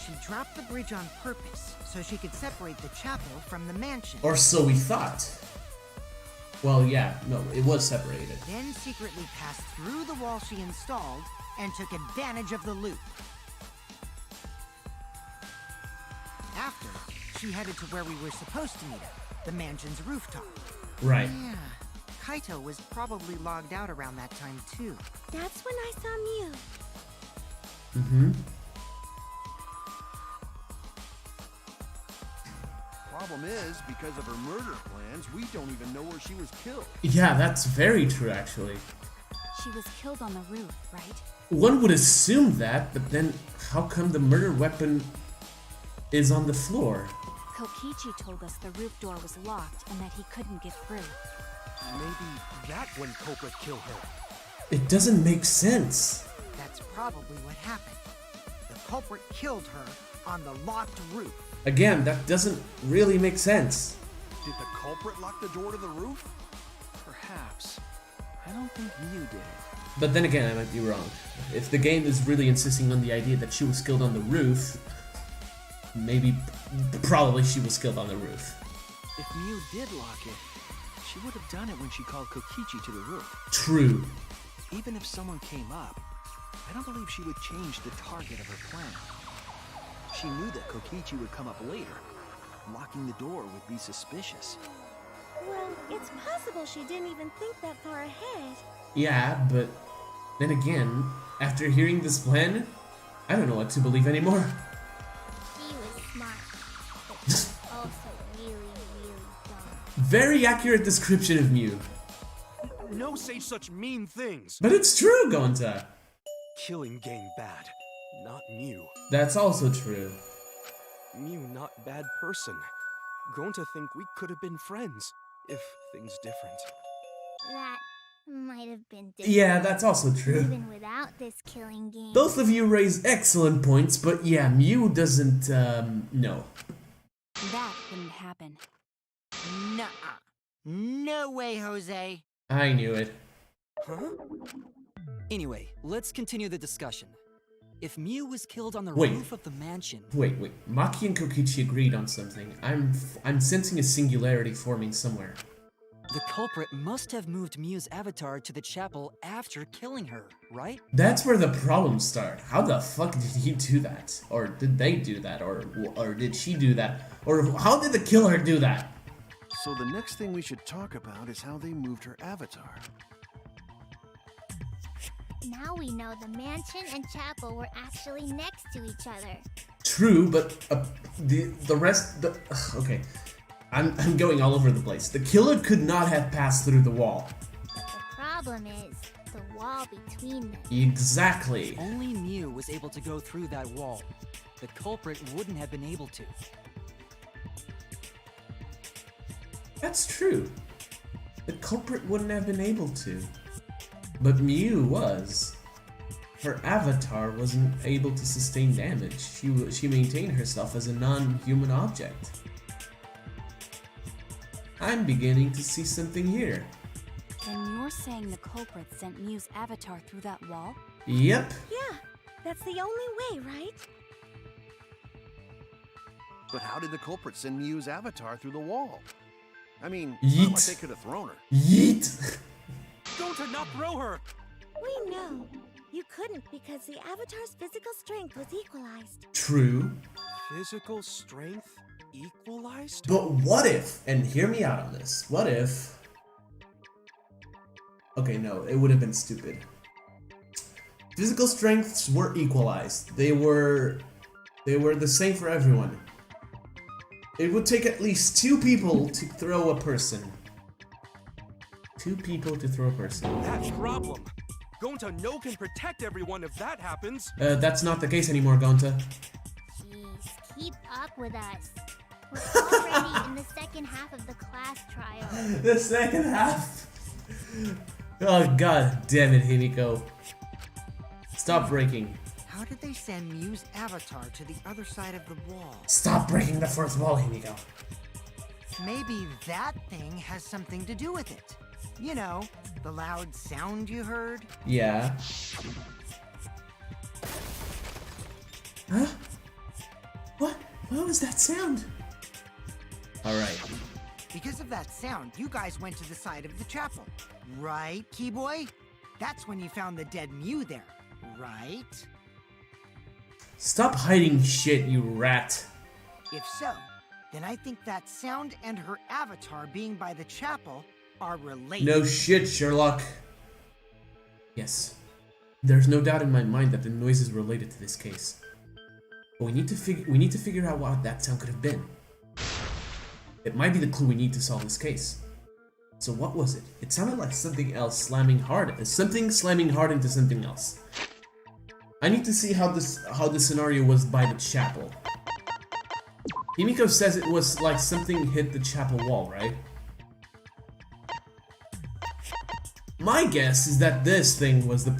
She dropped the bridge on purpose so she could separate the chapel from the mansion. Or so we thought. Well, yeah, no, it was separated. Then secretly passed through the wall she installed and took advantage of the loop. After, she headed to where we were supposed to meet up, the mansion's rooftop. Right. Yeah, Kaito was probably logged out around that time too. That's when I saw Miu. Mm-hmm. Problem is, because of her murder plans, we don't even know where she was killed. Yeah, that's very true, actually. She was killed on the roof, right? One would assume that, but then how come the murder weapon is on the floor? Kokichi told us the roof door was locked and that he couldn't get through. Maybe that's when culprit killed her. It doesn't make sense. That's probably what happened. The culprit killed her on the locked roof. Again, that doesn't really make sense. Did the culprit lock the door to the roof? Perhaps. I don't think Miu did it. But then again, I might be wrong. If the game is really insisting on the idea that she was killed on the roof, probably she was killed on the roof. If Miu did lock it, she would have done it when she called Kokichi to the roof. True. Even if someone came up, I don't believe she would change the target of her plan. She knew that Kokichi would come up later. Locking the door would be suspicious. Well, it's possible she didn't even think that far ahead. Yeah, but then again, after hearing this plan, I don't know what to believe anymore. He was smart, but also really, really dumb. Very accurate description of Miu. No say such mean things. But it's true, Gonta. Killing game bad, not Miu. That's also true. Miu not bad person. Grown to think we could have been friends, if things different. That might have been different. Yeah, that's also true. Even without this killing game. Both of you raise excellent points, but yeah, Miu doesn't, no. That wouldn't happen. Nuh-uh. No way, Jose. I knew it. Huh? Anyway, let's continue the discussion. If Miu was killed on the Wait. roof of the mansion... Wait. Maki and Kokichi agreed on something. I'm sensing a singularity forming somewhere. The culprit must have moved Miu's avatar to the chapel after killing her, right? That's where the problems start. How the fuck did he do that? Or did they do that? Or did she do that? Or how did the killer do that? So the next thing we should talk about is how they moved her avatar. Now we know the mansion and chapel were actually next to each other. True, but the rest. Okay, I'm going all over the place. The killer could not have passed through the wall. But the problem is the wall between them. Exactly. Only Miu was able to go through that wall. The culprit wouldn't have been able to. That's true. The culprit wouldn't have been able to. But Miu was. Her avatar wasn't able to sustain damage. She maintained herself as a non-human object. I'm beginning to see something here. Then you're saying the culprit sent Miu's avatar through that wall? Yep. Yeah, that's the only way, right? But how did the culprit send Miu's avatar through the wall? I mean, Yeet. not like they could have thrown her. Yeet! Don't not throw her! We know. You couldn't because the avatar's physical strength was equalized. True. Physical strength equalized? But what if, and hear me out on this, what if... Okay, no, it would have been stupid. Physical strengths were equalized. They were the same for everyone. It would take at least 2 people to throw a person. 2 people to throw a person. That problem. Gonta no can protect everyone if that happens. That's not the case anymore, Gonta. Jeez, keep up with us. We're already in the second half of the class trial. The second half. Oh god damn it, Himiko. Stop breaking. How did they send Miu's avatar to the other side of the wall? Stop breaking the fourth wall, Himiko. Maybe that thing has something to do with it. You know, the loud sound you heard? Yeah. Huh? What? What was that sound? Alright. Because of that sound, you guys went to the side of the chapel. Right, Keyboy? That's when you found the dead Miu there, right? Stop hiding shit, you rat. If so, then I think that sound and her avatar being by the chapel are related. No shit, Sherlock. Yes. There's no doubt in my mind that the noise is related to this case. But we need to figure out what that sound could have been. It might be the clue we need to solve this case. So what was it? It sounded like something else slamming hard. Something slamming hard into something else. I need to see how the scenario was by the chapel. Himiko says it was like something hit the chapel wall, right? My guess is that this thing was the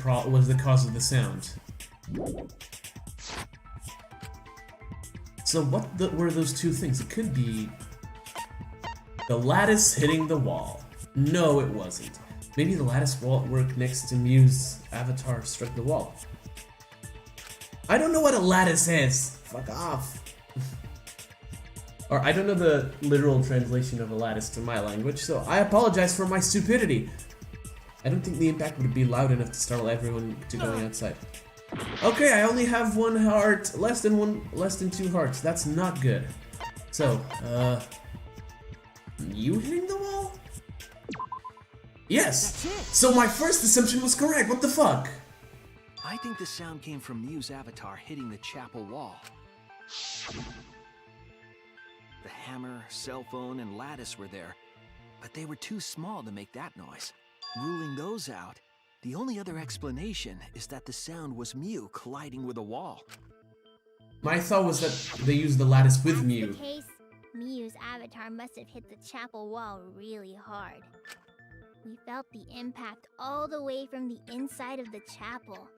cause of the sound. So what were those 2 things? It could be the lattice hitting the wall. No, it wasn't. Maybe the lattice work next to Miu's avatar struck the wall. I don't know what a lattice is. Fuck off. Or I don't know the literal translation of a lattice to my language, so I apologize for my stupidity. I don't think the impact would be loud enough to startle everyone to going outside. Okay, I only have 1 heart, less than 2 hearts. That's not good. So, you hitting the wall? Yes. So my first assumption was correct. What the fuck? I think the sound came from Miu's avatar hitting the chapel wall. The hammer, cell phone, and lattice were there, but they were too small to make that noise. Ruling those out, the only other explanation is that the sound was Miu colliding with a wall. My thought was that they used the lattice with That's Miu. the case, Miu's avatar must have hit the chapel wall really hard. We felt the impact all the way from the inside of the chapel.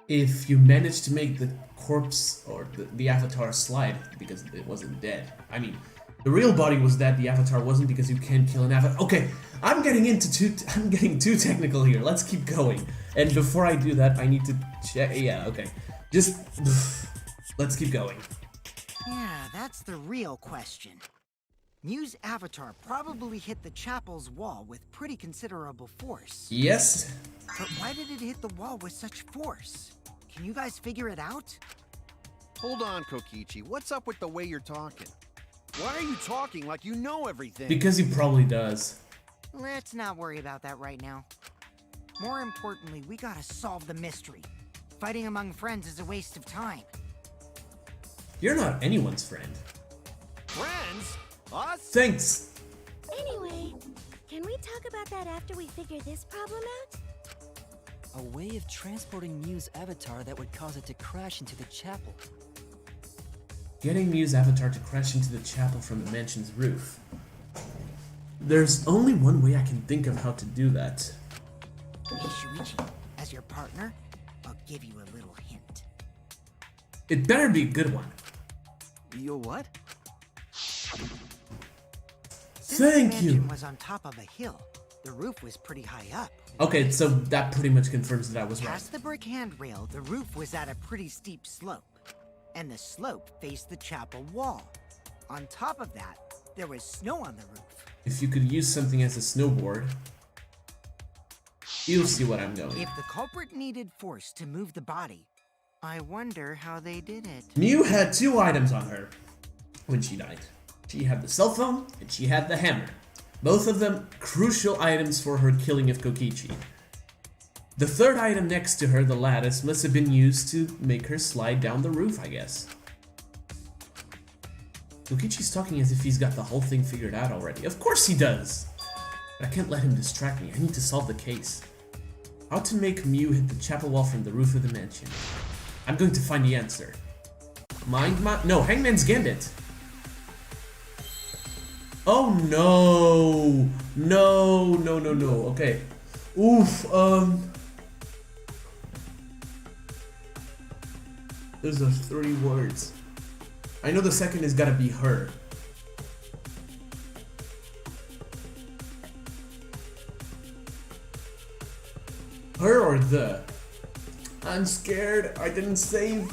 If you managed to make the corpse or the avatar slide because it wasn't dead. I mean, the real body was dead, the avatar wasn't because you can't kill an avatar. Okay, I'm getting too technical here. Let's keep going. And before I do that, I need to check. Yeah, okay. Just let's keep going. Yeah, that's the real question. Miu's avatar probably hit the chapel's wall with pretty considerable force. Yes. But why did it hit the wall with such force? Can you guys figure it out? Hold on, Kokichi. What's up with the way you're talking? Why are you talking like you know everything? Because he probably does. Let's not worry about that right now. More importantly, we gotta solve the mystery. Fighting among friends is a waste of time. You're not anyone's friend. Friends? Us? Thanks. Anyway, can we talk about that after we figure this problem out? A way of transporting Miu's avatar that would cause it to crash into the chapel. Getting Miu's avatar to crash into the chapel from the mansion's roof. There's only one way I can think of how to do that. Hey Shuichi, as your partner, I'll give you a little hint. It better be a good one. You what? Thank Since the you. mansion was on top of a hill, the roof was pretty high up. Okay, so that pretty much confirms that I was right. Past the brick handrail, the roof was at a pretty steep slope, and the slope faced the chapel wall. On top of that, there was snow on the roof. If you could use something as a snowboard, you'll see what I'm going. If the culprit needed force to move the body, I wonder how they did it. Miu had two items on her when she died. She had the cell phone and she had the hammer. Both of them crucial items for her killing of Kokichi. The third item next to her, the lattice, must have been used to make her slide down the roof, I guess. Kokichi's talking as if he's got the whole thing figured out already. Of course he does! But I can't let him distract me. I need to solve the case. How to make Miu hit the chapel wall from the roof of the mansion. I'm going to find the answer. No, Hangman's Gambit. Oh no! No. Okay. Oof, Those are 3 words. I know the second is gotta be her. Her or the? I'm scared. I didn't save.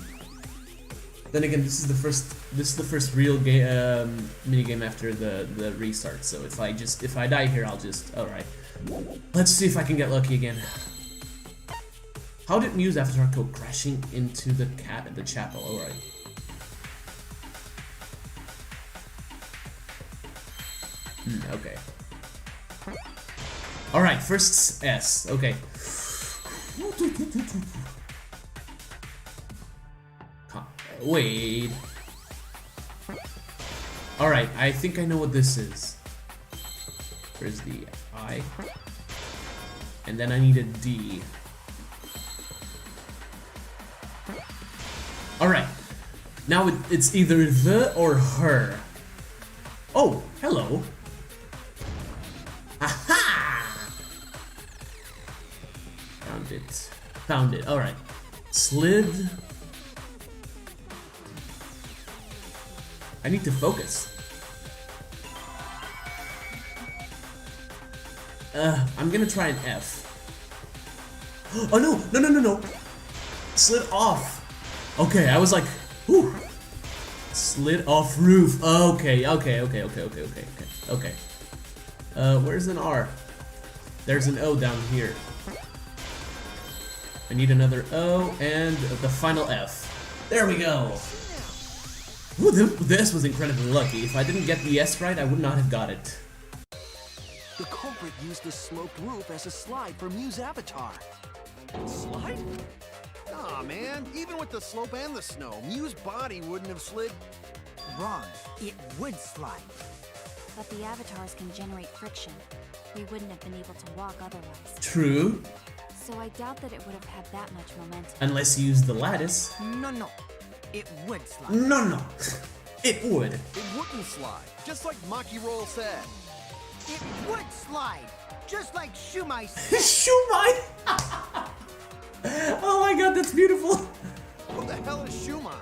Then again, this is the first real game mini game after the restart. So if I die here, I'll just all right. Let's see if I can get lucky again. How did Miu's avatar go crashing into the chapel? All right. Okay. All right. First S. Okay. Wait. Alright, I think I know what this is. Where's the I? And then I need a D. Alright. Now it's either the or her. Oh, hello. Aha! Found it. Found it. Alright. Slid. I need to focus. I'm gonna try an F. Oh no! Slid off. Okay, I was like, whew. Slid off roof. Okay. Where's an R? There's an O down here. I need another O and the final F. There we go. Ooh, this was incredibly lucky. If I didn't get the S right, I would not have got it. The culprit used the sloped roof as a slide for Miu's avatar. Slide? Nah, man. Even with the slope and the snow, Miu's body wouldn't have slid. Wrong. It would slide. But the avatars can generate friction. We wouldn't have been able to walk otherwise. True. So I doubt that it would have had that much momentum. Unless you use the lattice. No. It would slide. No. It would. It wouldn't slide, just like Maki Roll said. It would slide, just like Shumai said. Shumai! Oh my god, that's beautiful. Who the hell is Shumai?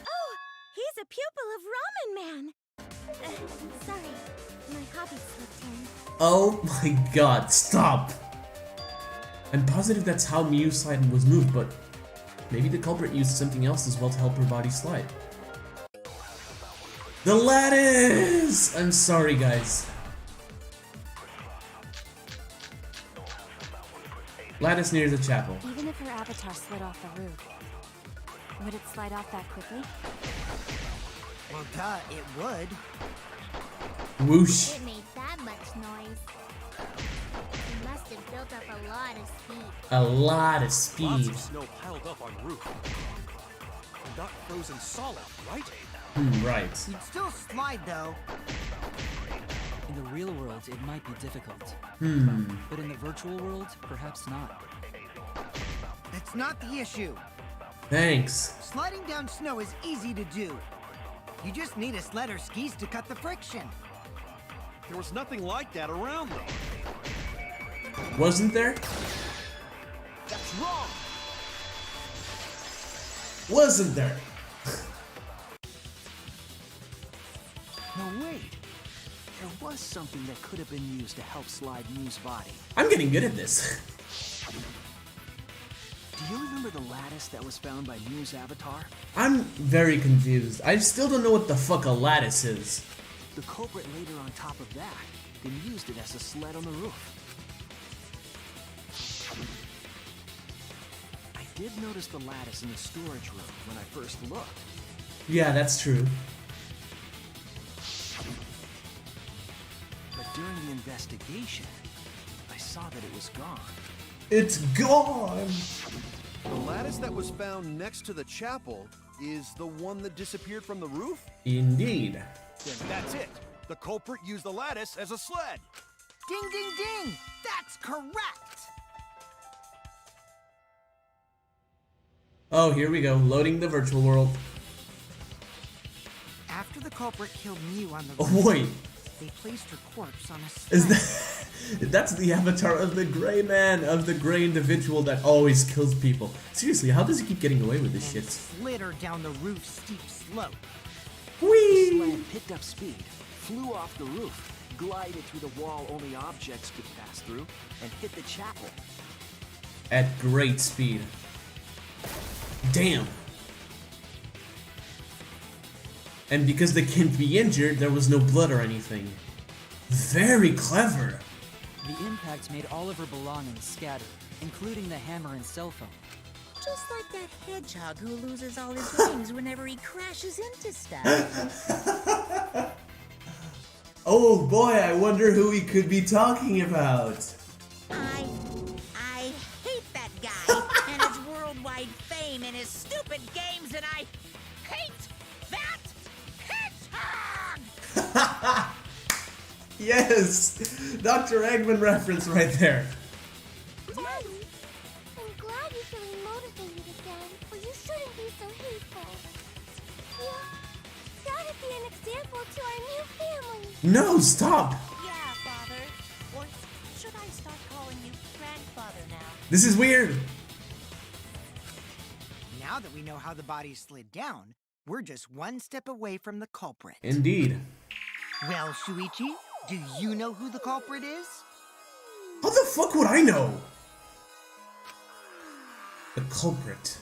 Oh, he's a pupil of Ramen Man. Sorry, my hobby slipped in. Oh my god, stop. I'm positive that's how Miu's slide was moved, but Maybe the culprit used something else as well to help her body slide. The lattice! I'm sorry, guys. Lattice near the chapel. Even if her avatar slid off the roof, would it slide off that quickly? Well, duh, it would. Whoosh. It made that much noise. It must have built up a lot of speed. A lot of Lots speed. of snow piled up on roof. And not frozen solid, right? Right. You'd still slide, though. In the real world, it might be difficult. But in the virtual world, perhaps not. That's not the issue. Thanks. Sliding down snow is easy to do. You just need a sled or skis to cut the friction. There was nothing like that around them. Wasn't there? That's wrong! Wasn't there? No, wait. There was something that could have been used to help slide Miu's body. I'm getting good at this. Do you remember the lattice that was found by Miu's avatar? I'm very confused. I still don't know what the fuck a lattice is. The culprit laid her on top of that, then used it as a sled on the roof. I did notice the lattice in the storage room when I first looked. Yeah, that's true. But during the investigation, I saw that it was gone. It's gone! The lattice that was found next to the chapel is the one that disappeared from the roof? Indeed. Then that's it. The culprit used the lattice as a sled. Ding, ding, ding! That's correct! Oh, here we go. Loading the virtual world. After the culprit killed Miu on the Oh, roof, wait. they placed her corpse on a sled. Is that... That's the avatar of the gray man, of the gray individual that always kills people. Seriously, how does he keep getting away with this and shit? slid her down the roof's steep slope. The Whee! sled picked up speed, flew off the roof, glided through the wall only objects could pass through, and hit the chapel. At great speed. Damn. And because they can't be injured, there was no blood or anything. Very clever. The impact made all of her belongings scattered, including the hammer and cell phone. Just like that hedgehog who loses all his wings whenever he crashes into stuff. Oh boy, I wonder who we could be talking about. I hate that guy and his worldwide fame and his stupid games, and I hate that hedgehog! Yes! Dr. Eggman reference right there. Daddy, I'm glad you're feeling motivated again, but you shouldn't be so hateful. That'd be an example to our new family. No, stop! Yeah, Father. Or should I start calling you grandfather now? This is weird. Now that we know how the body slid down, we're just one step away from the culprit. Indeed. Well, Shuichi, do you know who the culprit is? How the fuck would I know? The culprit.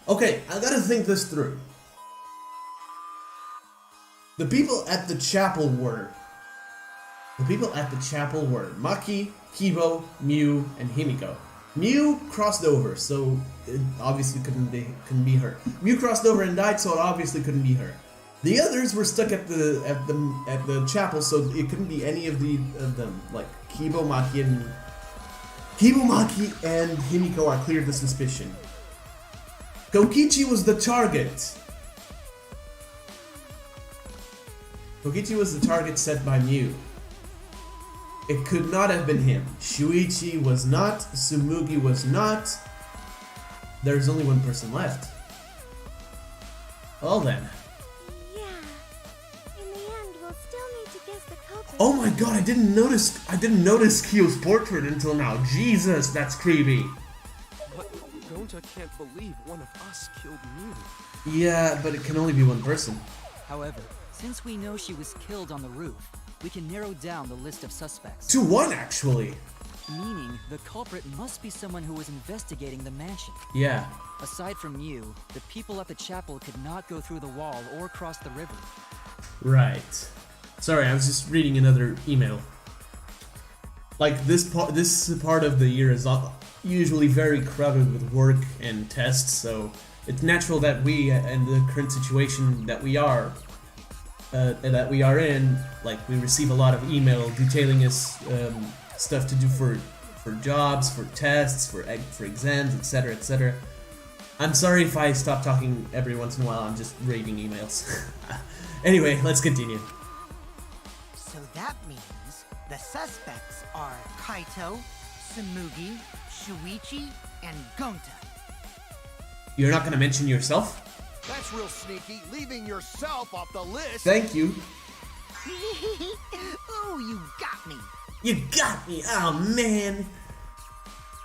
Okay, I gotta think this through. The people at the chapel were Maki, Kibo, Miu, and Himiko. Miu crossed over, so it obviously couldn't be her. Miu crossed over and died, so it obviously couldn't be her. The others were stuck at the chapel, so it couldn't be any of them. Like Kibo, Maki, and Himiko are cleared of suspicion. Kokichi was the target. Kokichi was the target set by Miu. It could not have been him. Shuichi was not. Tsumugi was not. There's only one person left. Well then. Yeah. In the end, we'll still need to guess the culprit. Oh my god, I didn't notice Kyo's portrait until now. Jesus, that's creepy. But Gonta can't believe one of us killed Miu. Yeah, but it can only be one person. However, since we know she was killed on the roof, we can narrow down the list of suspects. To one, actually. Meaning, the culprit must be someone who was investigating the mansion. Yeah. Aside from you, the people at the chapel could not go through the wall or cross the river. Right. Sorry, I was just reading another email. Like, this part of the year is usually very crowded with work and tests, so it's natural that we, in the current situation that we are in, like, we receive a lot of email detailing us stuff to do for jobs, for tests, for exams, etc., etc. I'm sorry if I stop talking every once in a while. I'm just reading emails. Anyway, let's continue. So that means the suspects are Kaito, Tsumugi, Shuichi, and Gonta. You're not gonna mention yourself? That's real sneaky, leaving yourself off the list. Thank you. Ooh, you got me. You got me. Oh man.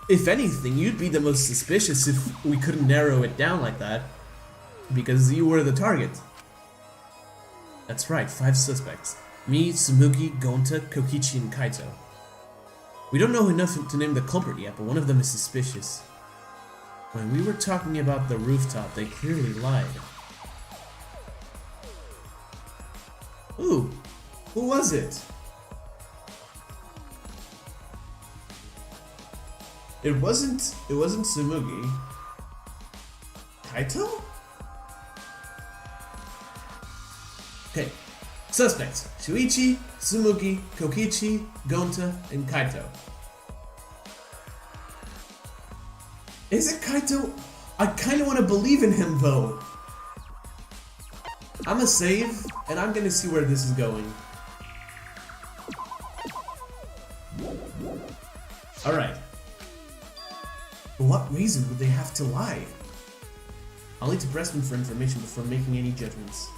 If anything, you'd be the most suspicious if we couldn't narrow it down like that. Because you were the target. That's right, 5 suspects. Me, Tsumugi, Gonta, Kokichi, and Kaito. We don't know enough to name the culprit yet, but one of them is suspicious. When we were talking about the rooftop, they clearly lied. Ooh, who was it? It wasn't Tsumugi. Kaito? Okay, suspects: Shuichi, Tsumugi, Kokichi, Gonta, and Kaito. Is it Kaito? I kinda wanna believe in him though. I'ma save, and I'm gonna see where this is going. Alright. For what reason would they have to lie? I'll need to press them for information before making any judgments.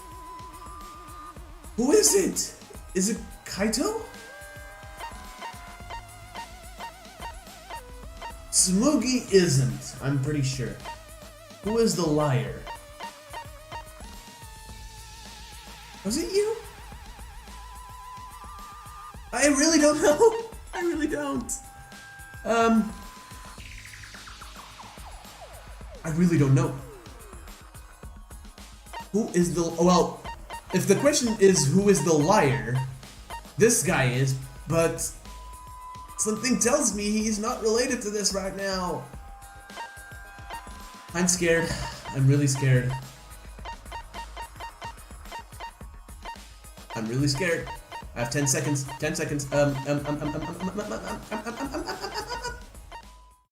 Who is it? Is it Kaito? Tsumugi isn't, I'm pretty sure. Who is the liar? Was it you? I really don't know. I really don't. I really don't know. Who is the... Well, if the question is who is the liar, this guy is, but something tells me he's not related to this right now. I'm scared. I'm really scared. I'm really scared. I have 10 seconds. 10 seconds.